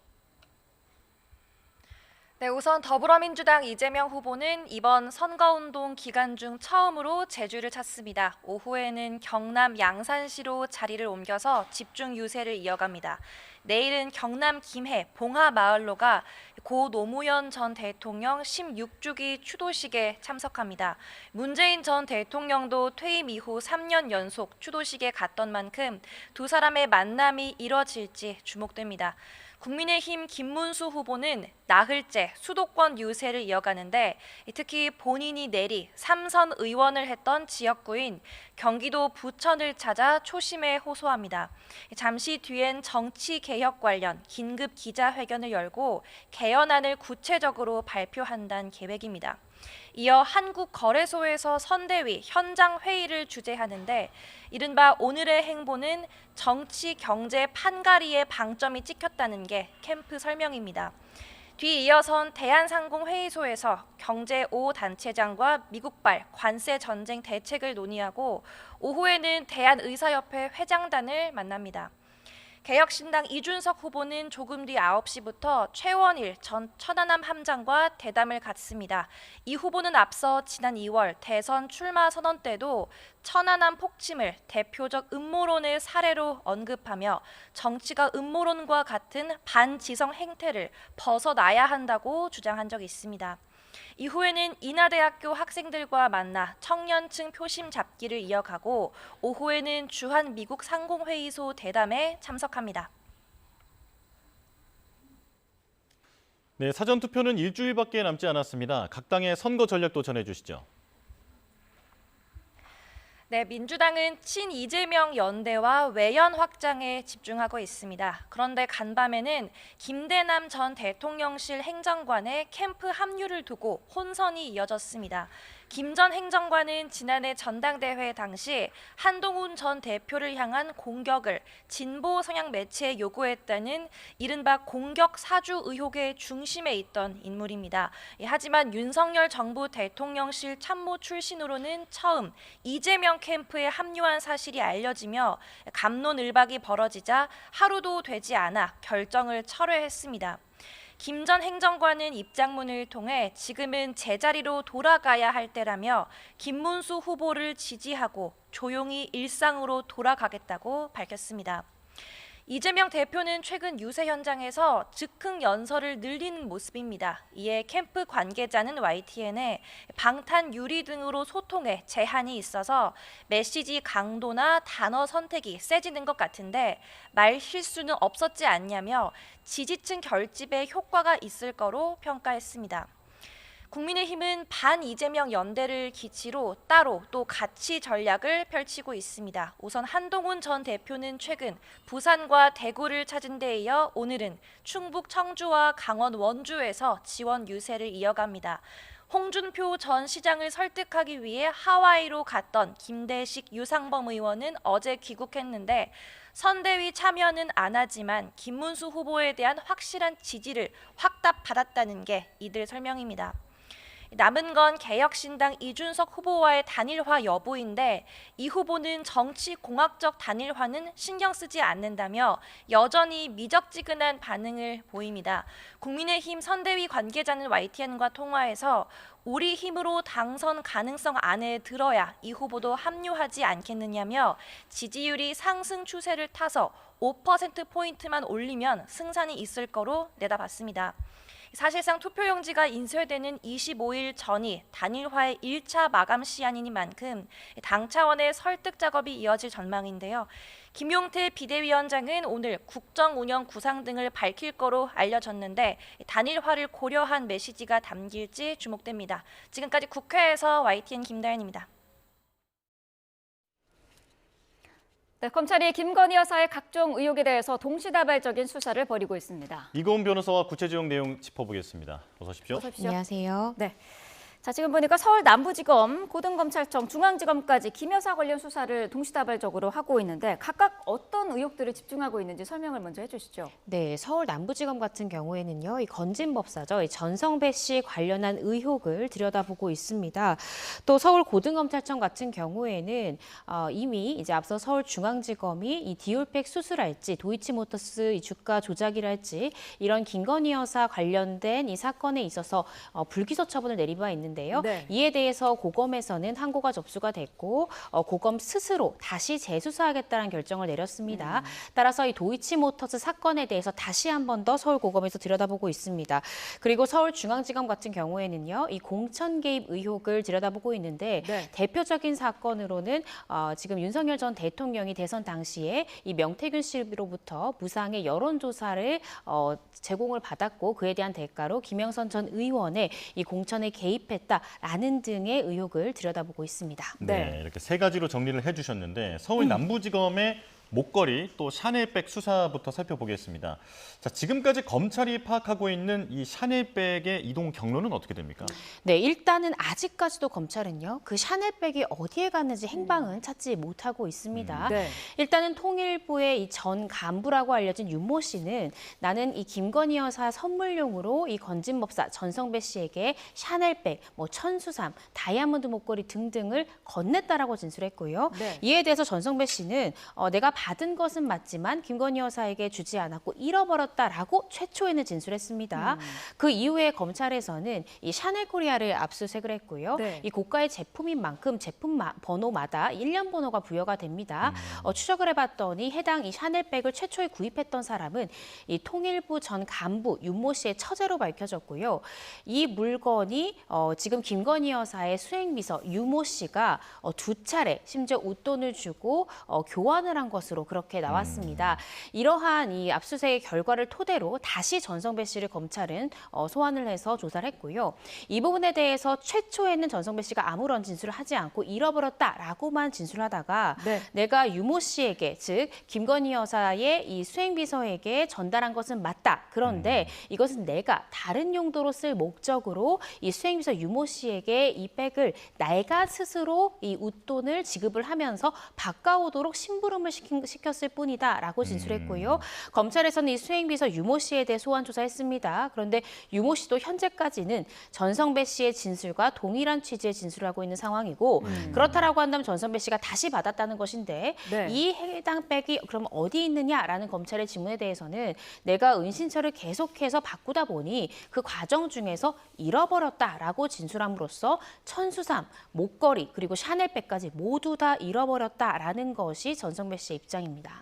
Speaker 6: 네, 우선 더불어민주당 이재명 후보는 이번 선거운동 기간 중 처음으로 제주를 찾습니다. 오후에는 경남 양산시로 자리를 옮겨서 집중 유세를 이어갑니다. 내일은 경남 김해 봉하마을로 가 고 노무현 전 대통령 16주기 추도식에 참석합니다. 문재인 전 대통령도 퇴임 이후 3년 연속 추도식에 갔던 만큼 두 사람의 만남이 이뤄질지 주목됩니다. 국민의힘 김문수 후보는 나흘째 수도권 유세를 이어가는데 특히 본인이 내리 3선 의원을 했던 지역구인 경기도 부천을 찾아 초심에 호소합니다. 잠시 뒤엔 정치개혁 관련 긴급 기자회견을 열고 개헌안을 구체적으로 발표한다는 계획입니다. 이어 한국거래소에서 선대위 현장 회의를 주재하는데 이른바 오늘의 행보는 정치, 경제 판가리의 방점이 찍혔다는 게 캠프 설명입니다. 뒤이어선 대한상공회의소에서 경제 5단체장과 미국발 관세 전쟁 대책을 논의하고 오후에는 대한의사협회 회장단을 만납니다. 개혁신당 이준석 후보는 조금 뒤 9시부터 최원일 전 천안함 함장과 대담을 갖습니다. 이 후보는 앞서 지난 2월 대선 출마 선언 때도 천안함 폭침을 대표적 음모론의 사례로 언급하며 정치가 음모론과 같은 반지성 행태를 벗어나야 한다고 주장한 적이 있습니다. 이후에는 인하대학교 학생들과 만나 청년층 표심 잡기를 이어가고 오후에는 주한 미국 상공회의소 대담에 참석합니다.
Speaker 11: 네, 사전투표는 일주일밖에 남지 않았습니다. 각 당의 선거 전략도 전해주시죠.
Speaker 6: 네, 민주당은 친 이재명 연대와 외연 확장에 집중하고 있습니다. 그런데 간밤에는 김대남 전 대통령실 행정관의 캠프 합류를 두고 혼선이 이어졌습니다. 김 전 행정관은 지난해 전당대회 당시 한동훈 전 대표를 향한 공격을 진보 성향 매체에 요구했다는 이른바 공격 사주 의혹의 중심에 있던 인물입니다. 하지만 윤석열 정부 대통령실 참모 출신으로는 처음 이재명 캠프에 합류한 사실이 알려지며 갑론을박이 벌어지자 하루도 되지 않아 결정을 철회했습니다. 김 전 행정관은 입장문을 통해 지금은 제자리로 돌아가야 할 때라며 김문수 후보를 지지하고 조용히 일상으로 돌아가겠다고 밝혔습니다. 이재명 대표는 최근 유세 현장에서 즉흥 연설을 늘리는 모습입니다. 이에 캠프 관계자는 YTN에 방탄 유리 등으로 소통에 제한이 있어서 메시지 강도나 단어 선택이 세지는 것 같은데 말 실수는 없었지 않냐며 지지층 결집에 효과가 있을 거로 평가했습니다. 국민의힘은 반 이재명 연대를 기치로 따로 또 같이 전략을 펼치고 있습니다. 우선 한동훈 전 대표는 최근 부산과 대구를 찾은 데 이어 오늘은 충북 청주와 강원 원주에서 지원 유세를 이어갑니다. 홍준표 전 시장을 설득하기 위해 하와이로 갔던 김대식 유상범 의원은 어제 귀국했는데 선대위 참여는 안 하지만 김문수 후보에 대한 확실한 지지를 확답받았다는 게 이들 설명입니다. 남은 건 개혁신당 이준석 후보와의 단일화 여부인데 이 후보는 정치공학적 단일화는 신경 쓰지 않는다며 여전히 미적지근한 반응을 보입니다. 국민의힘 선대위 관계자는 YTN과 통화에서 우리 힘으로 당선 가능성 안에 들어야 이 후보도 합류하지 않겠느냐며 지지율이 상승 추세를 타서 5%포인트만 올리면 승산이 있을 거로 내다봤습니다. 사실상 투표용지가 인쇄되는 25일 전이 단일화의 1차 마감 시한이니만큼 당 차원의 설득 작업이 이어질 전망인데요. 김용태 비대위원장은 오늘 국정운영 구상 등을 밝힐 거로 알려졌는데 단일화를 고려한 메시지가 담길지 주목됩니다. 지금까지 국회에서 YTN 김다현입니다.
Speaker 1: 네, 검찰이 김건희 여사의 각종 의혹에 대해서 동시다발적인 수사를 벌이고 있습니다.
Speaker 11: 이고은 변호사와 구체적 내용 짚어보겠습니다. 어서 오십시오.
Speaker 1: 안녕하세요. 네. 자, 지금 보니까 서울 남부지검, 고등검찰청, 중앙지검까지 김 여사 관련 수사를 동시다발적으로 하고 있는데 각각 어떤 의혹들을 집중하고 있는지 설명을 먼저 해주시죠.
Speaker 4: 네, 서울 남부지검 같은 경우에는요, 이 건진법사죠, 이 전성배 씨 관련한 의혹을 들여다보고 있습니다. 또 서울 고등검찰청 같은 경우에는 이미 이제 앞서 서울중앙지검이 이 디올팩 수술할지, 도이치모터스 이 주가 조작이랄지 이런 김건희 여사 관련된 이 사건에 있어서 불기소 처분을 내린 바 있는데요.
Speaker 1: 네.
Speaker 4: 이에 대해서 고검에서는 항고가 접수가 됐고 고검 스스로 다시 재수사하겠다는 결정을 내렸습니다. 따라서 이 도이치모터스 사건에 대해서 다시 한 번 더 서울 고검에서 들여다보고 있습니다. 그리고 서울중앙지검 같은 경우에는요, 이 공천 개입 의혹을 들여다보고 있는데 대표적인 사건으로는 지금 윤석열 전 대통령이 대선 당시에 이 명태균 씨로부터 무상의 여론조사를 제공을 받았고 그에 대한 대가로 김영선 전 의원의 이 공천에 개입했다라는 등의 의혹을 들여다보고 있습니다.
Speaker 11: 네, 이렇게 세 가지로 정리를 해주셨는데 서울 남부지검의 목걸이 또 샤넬백 수사부터 살펴보겠습니다. 자, 지금까지 검찰이 파악하고 있는 이 샤넬백의 이동 경로는 어떻게 됩니까?
Speaker 4: 네, 일단은 아직까지도 검찰은요, 그 샤넬백이 어디에 갔는지 행방은 찾지 못하고 있습니다. 일단은 통일부의 이 전 간부라고 알려진 윤모 씨는 나는 이 김건희 여사 선물용으로 이 건진법사 전성배 씨에게 샤넬백, 뭐 천수삼, 다이아몬드 목걸이 등등을 건넸다라고 진술했고요. 이에 대해서 전성배 씨는 내가 받은 것은 맞지만 김건희 여사에게 주지 않았고 잃어버렸다라고 최초에는 진술했습니다. 그 이후에 검찰에서는 이 샤넬 코리아를 압수수색을 했고요. 이 고가의 제품인 만큼 제품 번호마다 1년 번호가 부여가 됩니다. 추적을 해봤더니 해당 이 샤넬백을 최초에 구입했던 사람은 이 통일부 전 간부 윤모 씨의 처제로 밝혀졌고요. 이 물건이 지금 김건희 여사의 수행비서 유모 씨가 두 차례 심지어 웃돈을 주고 교환을 한 것으로 그렇게 나왔습니다. 이러한 이 압수수색의 결과를 토대로 다시 전성배 씨를 검찰은 소환을 해서 조사를 했고요. 이 부분에 대해서 최초에는 전성배 씨가 아무런 진술을 하지 않고 잃어버렸다라고만 진술하다가 내가 유모 씨에게, 즉 김건희 여사의 이 수행비서에게 전달한 것은 맞다. 그런데 이것은 내가 다른 용도로 쓸 목적으로 이 수행비서 유모 씨에게 이 백을 내가 스스로 이 웃돈을 지급을 하면서 바꿔오도록 심부름을 시킨 시켰을 뿐이다라고 진술했고요. 검찰에서는 이 수행비서 유모 씨에 대해 소환 조사했습니다. 그런데 유모 씨도 현재까지는 전성배 씨의 진술과 동일한 취지의 진술을 하고 있는 상황이고 그렇다라고 한다면 전성배 씨가 다시 받았다는 것인데
Speaker 1: 네.
Speaker 4: 이 해당 백이 그럼 어디 있느냐라는 검찰의 질문에 대해서는 내가 은신처를 계속해서 바꾸다 보니 그 과정 중에서 잃어버렸다라고 진술함으로써 천수삼, 목걸이 그리고 샤넬백까지 모두 다 잃어버렸다라는 것이 전성배 씨의 입장입니다.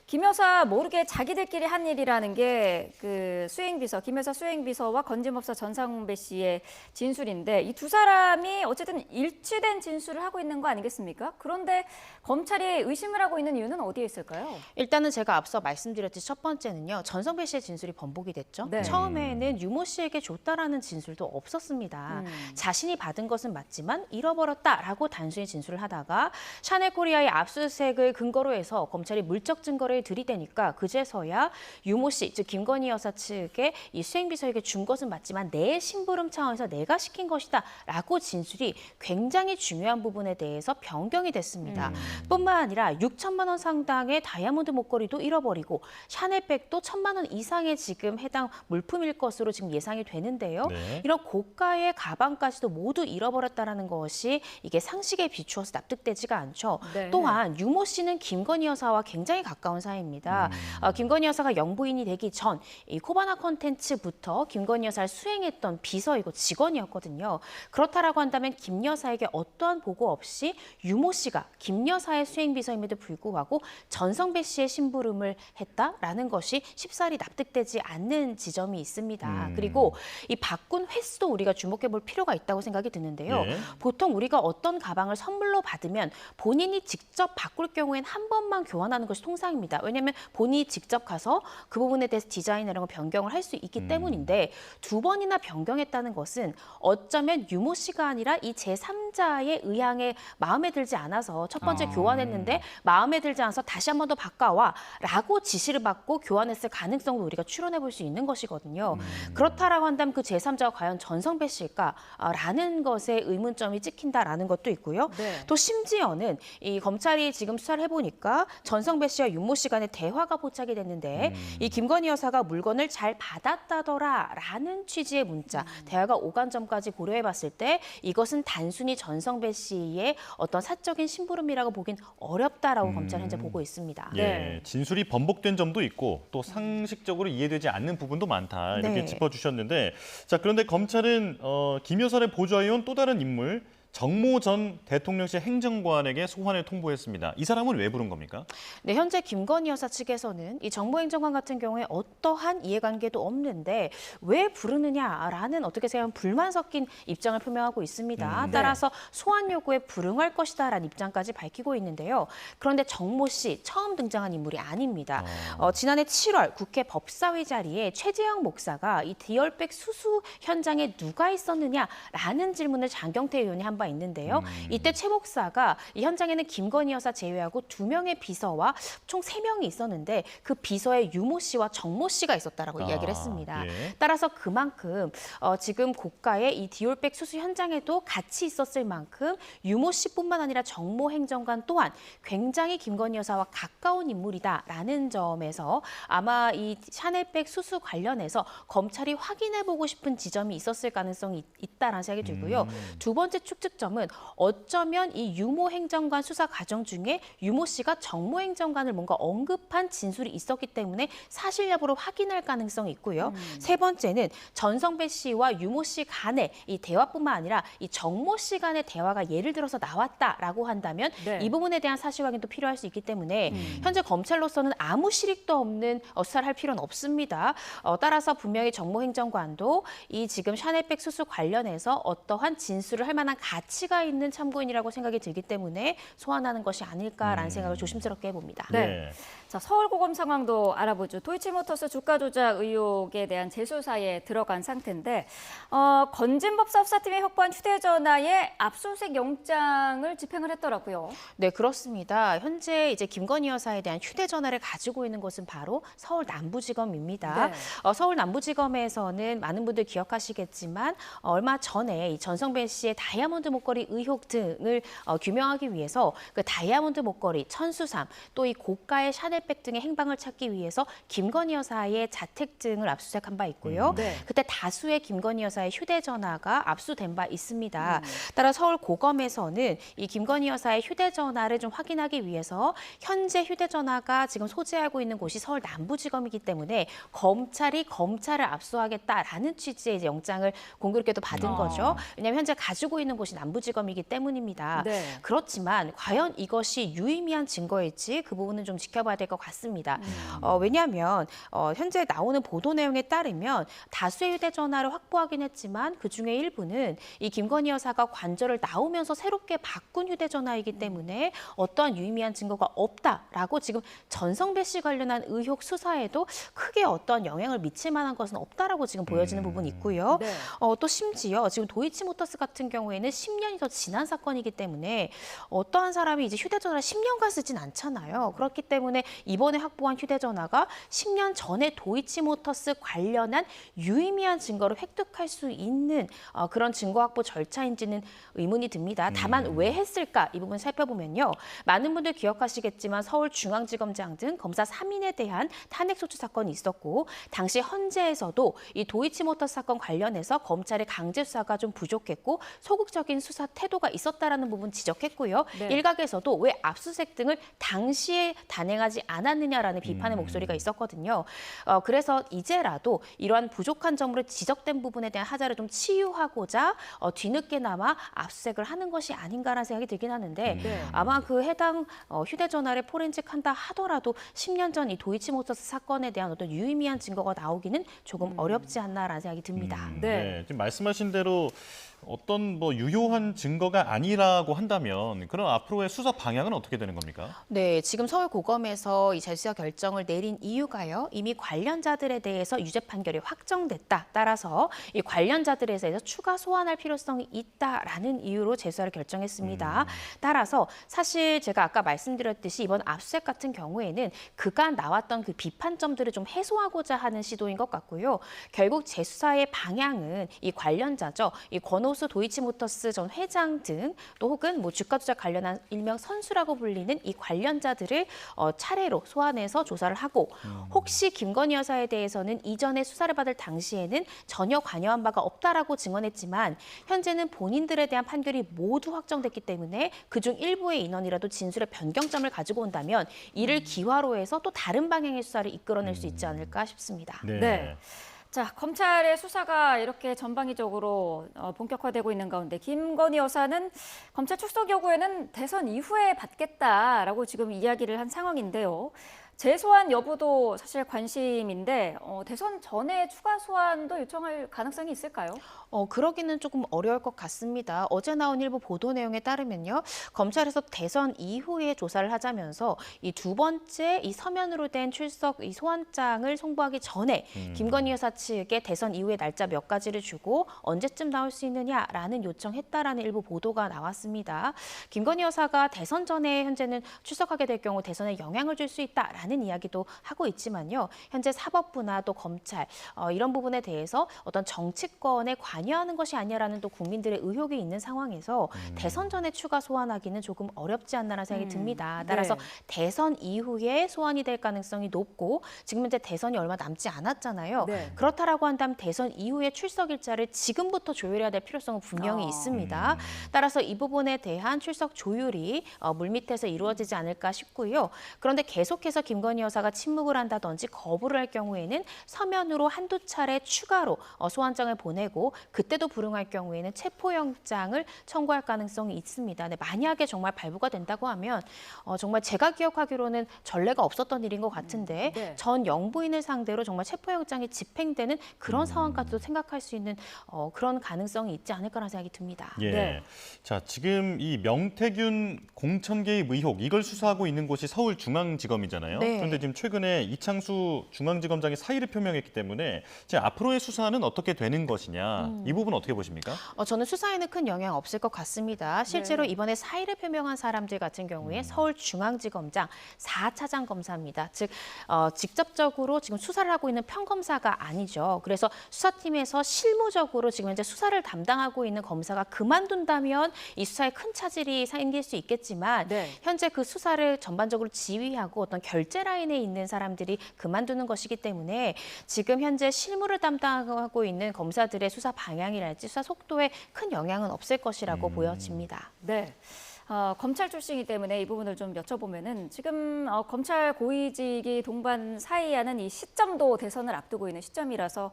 Speaker 1: 김 여사 모르게 자기들끼리 한 일이라는 게 그 수행비서, 김 여사 수행비서와 건진법사 전성배 씨의 진술인데 이 두 사람이 어쨌든 일치된 진술을 하고 있는 거 아니겠습니까? 그런데 검찰이 의심을 하고 있는 이유는 어디에 있을까요?
Speaker 4: 일단은 제가 앞서 말씀드렸듯이 첫 번째는요. 전성배 씨의 진술이 번복이 됐죠.
Speaker 1: 네.
Speaker 4: 처음에는 유모 씨에게 줬다라는 진술도 없었습니다. 자신이 받은 것은 맞지만 잃어버렸다라고 단순히 진술을 하다가 샤넬 코리아의 압수수색을 근거로 해서 검찰이 물적 증거를 들이대니까 그제서야 유모 씨, 즉 김건희 여사 측에 이 수행비서에게 준 것은 맞지만 내 심부름 차원에서 내가 시킨 것이다라고 진술이 굉장히 중요한 부분에 대해서 변경이 됐습니다. 뿐만 아니라 6천만 원 상당의 다이아몬드 목걸이도 잃어버리고 샤넬백도 1,000만 원 이상의 지금 해당 물품일 것으로 지금 예상이 되는데요.
Speaker 11: 네.
Speaker 4: 이런 고가의 가방까지도 모두 잃어버렸다는 것이 이게 상식에 비추어서 납득되지가 않죠.
Speaker 1: 네.
Speaker 4: 또한 유모 씨는 김건희 여사와 굉장히 가까운 사이입니다. 김건희 여사가 영부인이 되기 전 이 코바나 콘텐츠부터 김건희 여사를 수행했던 비서이고 직원이었거든요. 그렇다라고 한다면 김 여사에게 어떠한 보고 없이 유모 씨가 김 여사의 수행비서임에도 불구하고 전성배 씨의 심부름을 했다라는 것이 쉽사리 납득되지 않는 지점이 있습니다. 그리고 이 바꾼 횟수도 우리가 주목해 볼 필요가 있다고 생각이 드는데요.
Speaker 11: 예.
Speaker 4: 보통 우리가 어떤 가방을 선물로 받으면 본인이 직접 바꿀 경우엔 한 번만 교환하는 것이 통상입니다. 왜냐하면 본인이 직접 가서 그 부분에 대해서 디자인이라는 걸 변경을 할 수 있기 때문인데 두 번이나 변경했다는 것은 어쩌면 유모 씨가 아니라 이 제3자의 의향에 마음에 들지 않아서 첫 번째 교환했는데 마음에 들지 않아서 다시 한 번 더 바꿔와라고 지시를 받고 교환했을 가능성도 우리가 추론해 볼 수 있는 것이거든요. 그렇다라고 한다면 그 제3자가 과연 전성배 씨일까라는 것에 의문점이 찍힌다라는 것도 있고요.
Speaker 1: 네.
Speaker 4: 또 심지어는 이 검찰이 지금 수사를 해보니까 전성배 씨와 윤모 씨 간의 대화가 포착이 됐는데 이 김건희 여사가 물건을 잘 받았다더라라는 취지의 문자, 대화가 오간 점까지 고려해봤을 때 이것은 단순히 전성배 씨의 어떤 사적인 심부름이라고 보긴 어렵다라고 검찰은 현재 보고 있습니다.
Speaker 11: 예, 진술이 번복된 점도 있고 또 상식적으로 이해되지 않는 부분도 많다 이렇게
Speaker 4: 네.
Speaker 11: 짚어주셨는데 자 그런데 검찰은 김 여사를 보좌해온 또 다른 인물 정모 전 대통령실 행정관에게 소환을 통보했습니다. 이 사람은 왜 부른 겁니까?
Speaker 4: 네, 현재 김건희 여사 측에서는 이 정모 행정관 같은 경우에 어떠한 이해관계도 없는데 왜 부르느냐라는 어떻게 생각하면 불만 섞인 입장을 표명하고 있습니다.
Speaker 1: 네.
Speaker 4: 따라서 소환 요구에 불응할 것이다라는 입장까지 밝히고 있는데요. 그런데 정모 씨 처음 등장한 인물이 아닙니다. 지난해 7월 국회 법사위 자리에 최재형 목사가 이 디얼백 수수 현장에 누가 있었느냐라는 질문을 장경태 의원이 한 바 있는데요. 이때 최 목사가 이 현장에는 김건희 여사 제외하고 2명의 비서와 총 3명이 있었는데 그 비서에 유모 씨와 정모 씨가 있었다라고 이야기를 했습니다.
Speaker 11: 예.
Speaker 4: 따라서 그만큼 지금 고가의 이 디올백 수수 현장에도 같이 있었을 만큼 유모 씨뿐만 아니라 정모 행정관 또한 굉장히 김건희 여사와 가까운 인물이다라는 점에서 아마 이 샤넬백 수수 관련해서 검찰이 확인해보고 싶은 지점이 있었을 가능성이 있다라는 생각이 들고요. 두 번째 추측점은 어쩌면 이 유모 행정관 수사 과정 중에 유모 씨가 정모 행정관을 뭔가 언급한 진술이 있었기 때문에 사실 여부를 확인할 가능성이 있고요. 세 번째는 전성배 씨와 유모 씨 간의 이 대화뿐만 아니라 이 정모 씨 간의 대화가 예를 들어서 나왔다라고 한다면
Speaker 1: 네.
Speaker 4: 이 부분에 대한 사실 확인도 필요할 수 있기 때문에 현재 검찰로서는 아무 실익도 없는 수사를 할 필요는 없습니다. 따라서 분명히 정모 행정관도 이 지금 샤넬백 수수 관련해서 어떠한 진술을 할 만한 가치가 있는 참고인이라고 생각이 들기 때문에 소환하는 것이 아닐까라는 생각을 조심스럽게 해봅니다.
Speaker 1: 네. 자, 서울고검 상황도 알아보죠. 도이치모터스 주가 조작 의혹에 대한 재수사에 들어간 상태인데 건진법사 수사팀이 확보한 휴대전화에 압수수색 영장을 집행을 했더라고요.
Speaker 4: 네, 그렇습니다. 현재 이제 김건희 여사에 대한 휴대전화를 가지고 있는 곳은 바로 서울 남부지검입니다.
Speaker 1: 네.
Speaker 4: 서울 남부지검에서는 많은 분들 기억하시겠지만 얼마 전에 이 전성배 씨의 다이아몬드 목걸이 의혹 등을 규명하기 위해서 그 다이아몬드 목걸이, 천수삼, 또 이 고가의 샤넬백 등의 행방을 찾기 위해서 김건희 여사의 자택 등을 압수수색한 바 있고요. 그때 다수의 김건희 여사의 휴대전화가 압수된 바 있습니다. 따라 서울 고검에서는 이 김건희 여사의 휴대전화를 좀 확인하기 위해서 현재 휴대전화가 지금 소지하고 있는 곳이 서울 남부지검이기 때문에 검찰이 검찰을 압수하겠다라는 취지의 이제 영장을 공교롭게도 받은 거죠. 왜냐하면 현재 가지고 있는 곳이 남부지검이기 때문입니다. 그렇지만 과연 이것이 유의미한 증거일지 그 부분은 좀 지켜봐야 될 것 같습니다. 왜냐하면 현재 나오는 보도 내용에 따르면 다수의 휴대전화를 확보하긴 했지만 그중에 일부는 이 김건희 여사가 관절을 나오면서 새롭게 바꾼 휴대전화이기 때문에 어떠한 유의미한 증거가 없다라고 지금 전성배 씨 관련한 의혹 수사에도 크게 어떠한 영향을 미칠 만한 것은 없다라고 지금 보여지는 부분이 있고요. 또 심지어 지금 도이치모터스 같은 경우에는 10년이 더 지난 사건이기 때문에 어떠한 사람이 이제 휴대전화를 10년간 쓰진 않잖아요. 그렇기 때문에 이번에 확보한 휴대전화가 10년 전에 도이치모터스 관련한 유의미한 증거를 획득할 수 있는 그런 증거 확보 절차인지는 의문이 듭니다. 다만 왜 했을까? 이 부분 살펴보면요. 많은 분들 기억하시겠지만 서울중앙지검장 등 검사 3인에 대한 탄핵소추 사건이 있었고 당시 헌재에서도 이 도이치모터스 사건 관련해서 검찰의 강제 수사가 좀 부족했고 소극적인 수사 태도가 있었다라는 부분 지적했고요. 일각에서도 왜 압수수색 등을 당시에 단행하지 않았느냐라는 비판의 목소리가 있었거든요. 그래서 이제라도 이러한 부족한 점으로 지적된 부분에 대한 하자를 좀 치유하고자 뒤늦게나마 압수수색을 하는 것이 아닌가라는 생각이 들긴 하는데 아마 그 해당 휴대전화를 포렌식한다 하더라도 10년 전 이 도이치모터스 사건에 대한 어떤 유의미한 증거가 나오기는 조금 어렵지 않나라는 생각이 듭니다.
Speaker 11: 지금 말씀하신 대로 어떤 뭐 유효한 증거가 아니라고 한다면 그럼 앞으로의 수사 방향은 어떻게 되는 겁니까?
Speaker 4: 네, 지금 서울고검에서 이 재수사 결정을 내린 이유가요. 이미 관련자들에 대해서 유죄 판결이 확정됐다. 따라서 이 관련자들에 대해서 추가 소환할 필요성이 있다라는 이유로 재수사를 결정했습니다. 따라서 사실 제가 아까 말씀드렸듯이 이번 압수수색 같은 경우에는 그간 나왔던 그 비판점들을 좀 해소하고자 하는 시도인 것 같고요. 결국 재수사의 방향은 이 관련자죠. 이 권오수 도이치모터스 전 회장 등 또 혹은 뭐 주가 조작 관련한 일명 선수라고 불리는 이 관련자들을 차례로 소환해서 조사를 하고 혹시 김건희 여사에 대해서는 이전에 수사를 받을 당시에는 전혀 관여한 바가 없다라고 증언했지만 현재는 본인들에 대한 판결이 모두 확정됐기 때문에 그중 일부의 인원이라도 진술의 변경점을 가지고 온다면 이를 기화로 해서 또 다른 방향의 수사를 이끌어낼 수 있지 않을까 싶습니다.
Speaker 1: 자, 검찰의 수사가 이렇게 전방위적으로 본격화되고 있는 가운데 김건희 여사는 검찰 출석 요구에는 대선 이후에 받겠다라고 지금 이야기를 한 상황인데요. 재소환 여부도 사실 관심인데 대선 전에 추가 소환도 요청할 가능성이 있을까요?
Speaker 4: 그러기는 조금 어려울 것 같습니다. 어제 나온 일부 보도 내용에 따르면요. 검찰에서 대선 이후에 조사를 하자면서 이 두 번째 이 서면으로 된 출석 이 소환장을 송부하기 전에 김건희 여사 측에 대선 이후에 날짜 몇 가지를 주고 언제쯤 나올 수 있느냐라는 요청했다라는 일부 보도가 나왔습니다. 김건희 여사가 대선 전에 현재는 출석하게 될 경우 대선에 영향을 줄 수 있다라는 이야기도 하고 있지만요. 현재 사법부나 또 검찰 이런 부분에 대해서 어떤 정치권에 관여하는 것이 아니냐라는 또 국민들의 의혹이 있는 상황에서 대선 전에 추가 소환하기는 조금 어렵지 않나라는 생각이 듭니다. 따라서 대선 이후에 소환이 될 가능성이 높고 지금 현재 대선이 얼마 남지 않았잖아요. 그렇다라고 한다면 대선 이후에 출석 일자를 지금부터 조율해야 될 필요성은 분명히 있습니다. 따라서 이 부분에 대한 출석 조율이 물밑에서 이루어지지 않을까 싶고요. 그런데 계속해서 김건희 여사가 침묵을 한다든지 거부를 할 경우에는 서면으로 한두 차례 추가로 소환장을 보내고 그때도 불응할 경우에는 체포영장을 청구할 가능성이 있습니다. 네, 만약에 정말 발부가 된다고 하면 정말 제가 기억하기로는 전례가 없었던 일인 것 같은데 전 영부인을 상대로 정말 체포영장이 집행되는 그런 상황까지도 생각할 수 있는 그런 가능성이 있지 않을까라는 생각이 듭니다.
Speaker 11: 자, 지금 이 명태균 공천 개입 의혹 이걸 수사하고 있는 곳이 서울중앙지검이잖아요.
Speaker 4: 네.
Speaker 11: 그런데 지금 최근에 이창수 중앙지검장이 사의를 표명했기 때문에 지금 앞으로의 수사는 어떻게 되는 것이냐, 이 부분 어떻게 보십니까?
Speaker 4: 저는 수사에는 큰 영향 없을 것 같습니다. 실제로
Speaker 1: 네.
Speaker 4: 이번에 사의를 표명한 사람들 같은 경우에 서울중앙지검장 4차장 검사입니다. 즉 직접적으로 지금 수사를 하고 있는 평검사가 아니죠. 그래서 수사팀에서 실무적으로 지금 현재 수사를 담당하고 있는 검사가 그만둔다면 이 수사에 큰 차질이 생길 수 있겠지만
Speaker 1: 네.
Speaker 4: 현재 그 수사를 전반적으로 지휘하고 어떤 결제 라인에 있는 사람들이 그만두는 것이기 때문에 지금 현재 실무를 담당하고 있는 검사들의 수사 방향이랄지 수사 속도에 큰 영향은 없을 것이라고 보여집니다.
Speaker 1: 네. 검찰 출신이기 때문에 이 부분을 좀 여쭤보면은 지금 검찰 고위직이 동반 사이하는 이 시점도 대선을 앞두고 있는 시점이라서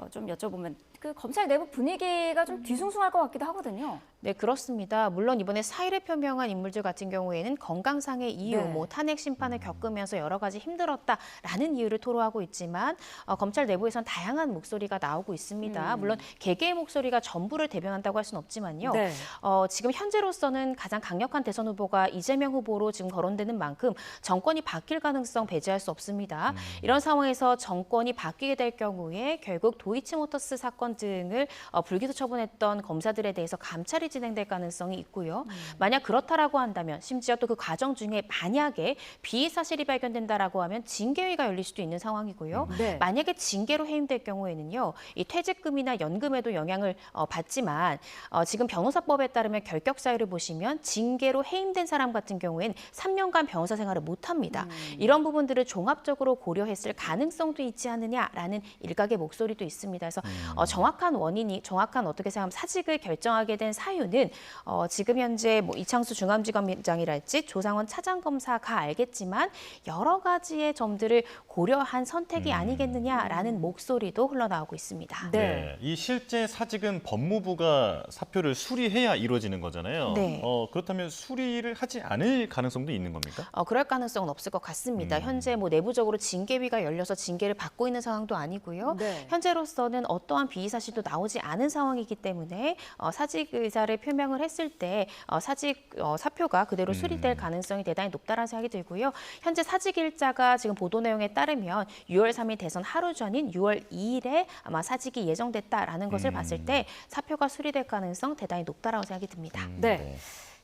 Speaker 1: 좀 여쭤보면 그 검찰 내부 분위기가 좀 뒤숭숭할 것 같기도 하거든요.
Speaker 4: 네, 그렇습니다. 물론 이번에 사의를 표명한 인물들 같은 경우에는 건강상의 이유,
Speaker 1: 네.
Speaker 4: 뭐 탄핵 심판을 겪으면서 여러 가지 힘들었다라는 이유를 토로하고 있지만 검찰 내부에선 다양한 목소리가 나오고 있습니다. 물론 개개의 목소리가 전부를 대변한다고 할 수는 없지만요.
Speaker 1: 네.
Speaker 4: 지금 현재로서는 가장 강력한 대선 후보가 이재명 후보로 지금 거론되는 만큼 정권이 바뀔 가능성 배제할 수 없습니다. 이런 상황에서 정권이 바뀌게 될 경우에 결국 도이치모터스 사건 등을 불기소 처분했던 검사들에 대해서 감찰이 진행될 가능성이 있고요. 만약 그렇다라고 한다면 심지어 또 그 과정 중에 만약에 비의 사실이 발견된다라고 하면 징계위가 열릴 수도 있는 상황이고요.
Speaker 1: 네.
Speaker 4: 만약에 징계로 해임될 경우에는요, 이 퇴직금이나 연금에도 영향을 받지만 지금 변호사법에 따르면 결격 사유를 보시면 징계로 해임된 사람 같은 경우에는 3년간 변호사 생활을 못합니다. 이런 부분들을 종합적으로 고려했을 가능성도 있지 않느냐라는 일각의 목소리도 있습니다. 그래서 정확한 원인이 정확한 어떻게 생각하면 사직을 결정하게 된 사유는 지금 현재 뭐 이창수 중앙지검장이랄지 조상원 차장검사가 알겠지만 여러 가지의 점들을 고려한 선택이 아니겠느냐라는 목소리도 흘러나오고 있습니다.
Speaker 11: 네. 이 실제 사직은 법무부가 사표를 수리해야 이루어지는 거잖아요.
Speaker 4: 네.
Speaker 11: 그렇다면 수리를 하지 않을 가능성도 있는 겁니까?
Speaker 4: 그럴 가능성은 없을 것 같습니다. 현재 뭐 내부적으로 징계위가 열려서 징계를 받고 있는 상황도 아니고요.
Speaker 1: 네.
Speaker 4: 현재로서는 어떠한 비의 사실도 나오지 않은 상황이기 때문에 사직 의사를 표명을 했을 때 사직 사표가 그대로 수리될 가능성이 대단히 높다라는 생각이 들고요. 현재 사직 일자가 지금 보도 내용에 따르면 6월 3일 대선 하루 전인 6월 2일에 아마 사직이 예정됐다라는 것을 봤을 때 사표가 수리될 가능성 대단히 높다라고 생각이 듭니다.
Speaker 1: 네.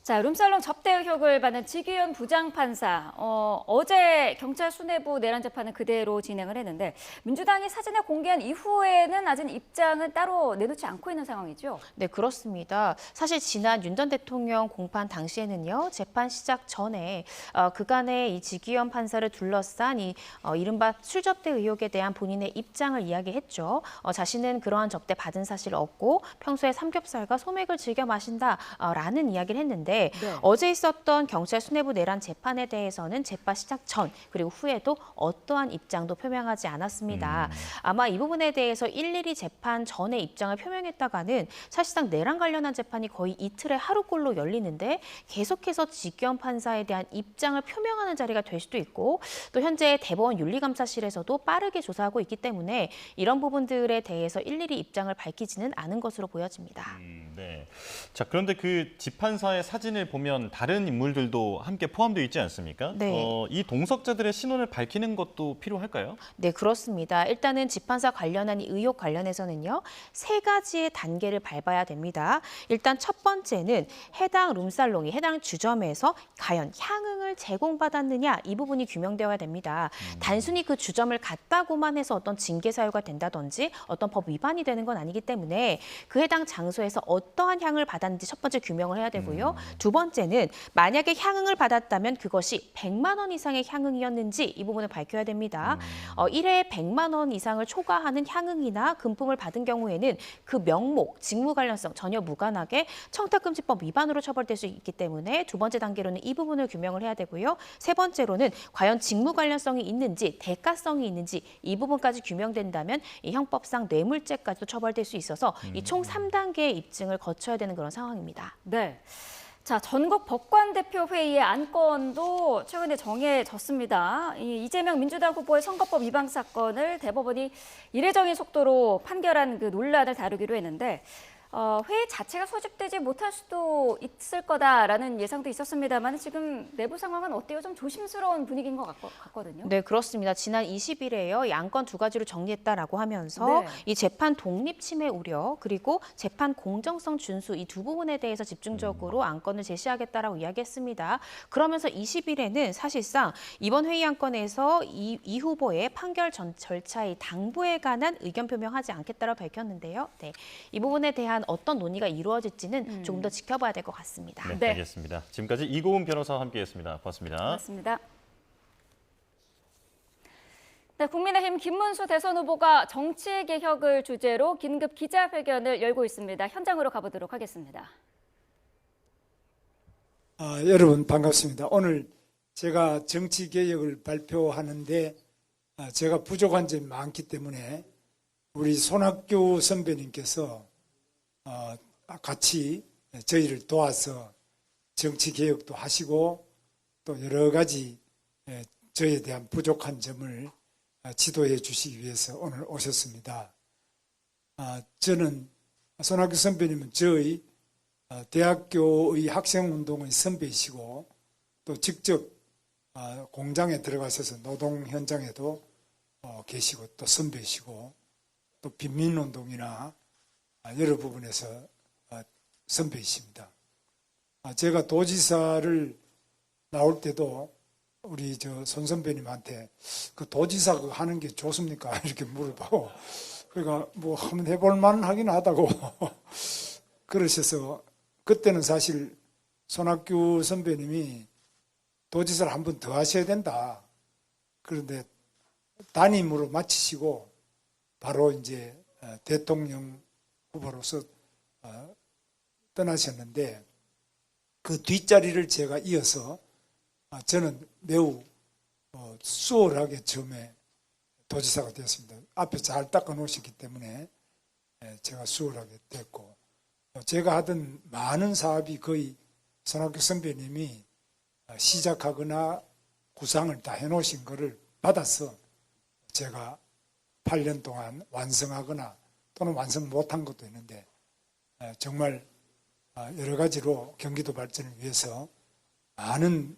Speaker 1: 자, 룸살롱 접대 의혹을 받는 지기현 부장판사. 어제 경찰 수뇌부 내란 재판은 그대로 진행을 했는데 민주당이 사진을 공개한 이후에는 아직 입장은 따로 내놓지 않고 있는 상황이죠?
Speaker 4: 네, 그렇습니다. 사실 지난 윤 전 대통령 공판 당시에는요, 재판 시작 전에 그간의 이 지기현 판사를 둘러싼 이 이른바 술접대 의혹에 대한 본인의 입장을 이야기했죠. 자신은 그러한 접대 받은 사실 없고 평소에 삼겹살과 소맥을 즐겨 마신다라는 이야기를 했는데 네. 어제 있었던 경찰 수뇌부 내란 재판에 대해서는 재판 시작 전 그리고 후에도 어떠한 입장도 표명하지 않았습니다. 아마 이 부분에 대해서 일일이 재판 전에 입장을 표명했다가는 사실상 내란 관련한 재판이 거의 이틀에 하루꼴로 열리는데 계속해서 지기현 판사에 대한 입장을 표명하는 자리가 될 수도 있고 또 현재 대법원 윤리감사실에서도 빠르게 조사하고 있기 때문에 이런 부분들에 대해서 일일이 입장을 밝히지는 않은 것으로 보여집니다.
Speaker 11: 네. 자, 그런데 그 지판사의 사진을 보면 다른 인물들도 함께 포함되어 있지 않습니까?
Speaker 4: 네.
Speaker 11: 이 동석자들의 신원을 밝히는 것도 필요할까요?
Speaker 4: 네, 그렇습니다. 일단은 지판사 관련한 이 의혹 관련해서는요, 3가지의 단계를 밟아야 됩니다. 일단 첫 번째는 해당 룸살롱이 해당 주점에서 과연 향응을 제공받았느냐 이 부분이 규명되어야 됩니다. 단순히 그 주점을 갔다고만 해서 어떤 징계 사유가 된다든지 어떤 법 위반이 되는 건 아니기 때문에 그 해당 장소에서 어떠한 향을 받았는지 첫 번째 규명을 해야 되고요. 두 번째는 만약에 향응을 받았다면 그것이 100만 원 이상의 향응이었는지 이 부분을 밝혀야 됩니다. 1회에 100만 원 이상을 초과하는 향응이나 금품을 받은 경우에는 그 명목, 직무 관련성 전혀 무관하게 청탁금지법 위반으로 처벌될 수 있기 때문에 두 번째 단계로는 이 부분을 규명을 해야 되고요. 세 번째로는 과연 직무 관련성이 있는지, 대가성이 있는지 이 부분까지 규명된다면 이 형법상 뇌물죄까지도 처벌될 수 있어서 이 총 3단계의 입증을 거쳐야 되는 그런 상황입니다.
Speaker 1: 네. 자, 전국 법관대표회의의 안건도 최근에 정해졌습니다. 이재명 민주당 후보의 선거법 위반 사건을 대법원이 이례적인 속도로 판결한 그 논란을 다루기로 했는데 회의 자체가 소집되지 못할 수도 있을 거다라는 예상도 있었습니다만 지금 내부 상황은 어때요? 좀 조심스러운 분위기인 것 같거든요.
Speaker 4: 네, 그렇습니다. 지난 20일에요. 양건 두 가지로 정리했다라고 하면서
Speaker 1: 네.
Speaker 4: 이 재판 독립 침해 우려 그리고 재판 공정성 준수 이 두 부분에 대해서 집중적으로 안건을 제시하겠다라고 이야기했습니다. 그러면서 20일에는 사실상 이번 회의 안건에서 이 후보의 판결 절차의 당부에 관한 의견 표명하지 않겠다라고 밝혔는데요. 네, 이 부분에 대한 어떤 논의가 이루어질지는 조금 더 지켜봐야 될 것 같습니다.
Speaker 11: 네, 알겠습니다. 지금까지 이고은 변호사와 함께했습니다. 고맙습니다.
Speaker 1: 고맙습니다. 네, 국민의힘 김문수 대선 후보가 정치개혁을 주제로 긴급 기자회견을 열고 있습니다. 현장으로 가보도록 하겠습니다.
Speaker 12: 여러분 반갑습니다. 오늘 제가 정치개혁을 발표하는데 제가 부족한 점이 많기 때문에 우리 손학규 선배님께서 같이 저희를 도와서 정치개혁도 하시고 또 여러 가지 저희에 대한 부족한 점을 지도해 주시기 위해서 오늘 오셨습니다. 저는 손학규 선배님은 저희 대학교의 학생운동의 선배이시고 또 직접 공장에 들어가셔서 노동 현장에도 계시고 또 선배이시고 또 빈민운동이나 여러 부분에서 선배이십니다. 제가 도지사를 나올 때도 우리 손 선배님한테 그 도지사 그거 하는 게 좋습니까? 이렇게 물어보고 그러니까 뭐 한번 해볼 만하긴 하다고 그러셔서 그때는 사실 손학규 선배님이 도지사를 한 번 더 하셔야 된다. 그런데 단임으로 마치시고 바로 이제 대통령 후보로서 떠나셨는데 그 뒷자리를 제가 이어서 저는 매우 수월하게 처음에 도지사가 되었습니다. 앞에 잘 닦아 놓으셨기 때문에 제가 수월하게 됐고 제가 하던 많은 사업이 거의 손학규 선배님이 시작하거나 구상을 다 해놓으신 거를 받아서 제가 8년 동안 완성하거나 또는 완성 못한 것도 있는데 정말 여러 가지로 경기도 발전을 위해서 많은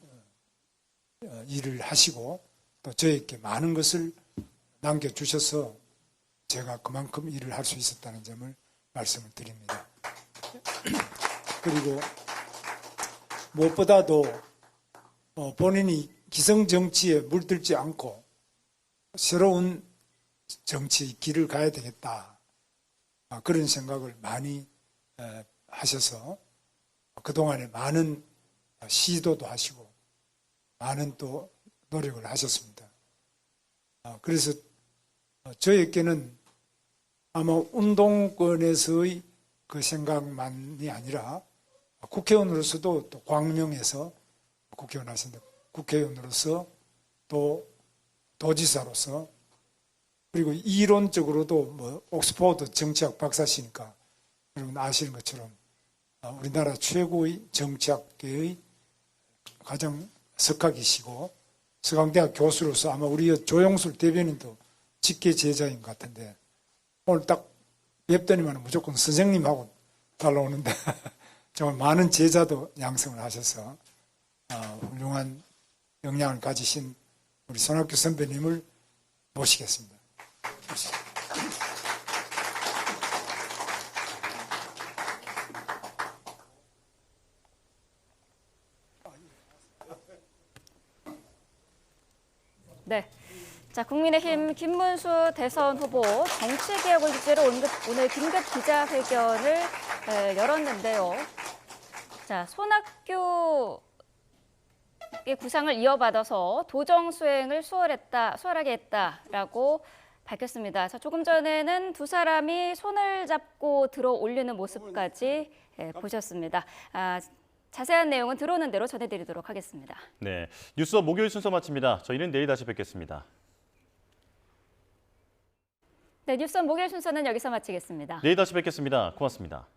Speaker 12: 일을 하시고 또 저에게 많은 것을 남겨주셔서 제가 그만큼 일을 할 수 있었다는 점을 말씀을 드립니다. 그리고 무엇보다도 본인이 기성정치에 물들지 않고 새로운 정치의 길을 가야 되겠다. 그런 생각을 많이 하셔서 그동안에 많은 시도도 하시고 많은 또 노력을 하셨습니다. 그래서 저에게는 아마 운동권에서의 그 생각만이 아니라 국회의원으로서도 또 광명에서 국회의원 하신다. 국회의원으로서 또 도지사로서 그리고 이론적으로도 뭐 옥스퍼드 정치학 박사시니까 여러분 아시는 것처럼 우리나라 최고의 정치학계의 가장 석학이시고 서강대학 교수로서 아마 우리 조영술 대변인도 직계 제자인 것 같은데 오늘 딱 뵙더니만 무조건 선생님하고 달라오는데 정말 많은 제자도 양성을 하셔서 훌륭한 역량을 가지신 우리 손학규 선배님을 모시겠습니다.
Speaker 1: 네. 자, 국민의힘 김문수 대선 후보 정치개혁을 주제로 오늘 긴급 기자회견을 열었는데요. 자, 손학규의 구상을 이어받아서 도정 수행을 수월하게 했다라고 밝혔습니다. 자, 조금 전에는 두 사람이 손을 잡고 들어 올리는 모습까지 보셨습니다. 자세한 내용은 들어오는 대로 전해드리도록 하겠습니다.
Speaker 11: 네, 뉴스업 목요일 순서 마칩니다. 저희는 내일 다시 뵙겠습니다.
Speaker 1: 네, 뉴스업 목요일 순서는 여기서 마치겠습니다.
Speaker 11: 내일 다시 뵙겠습니다. 고맙습니다.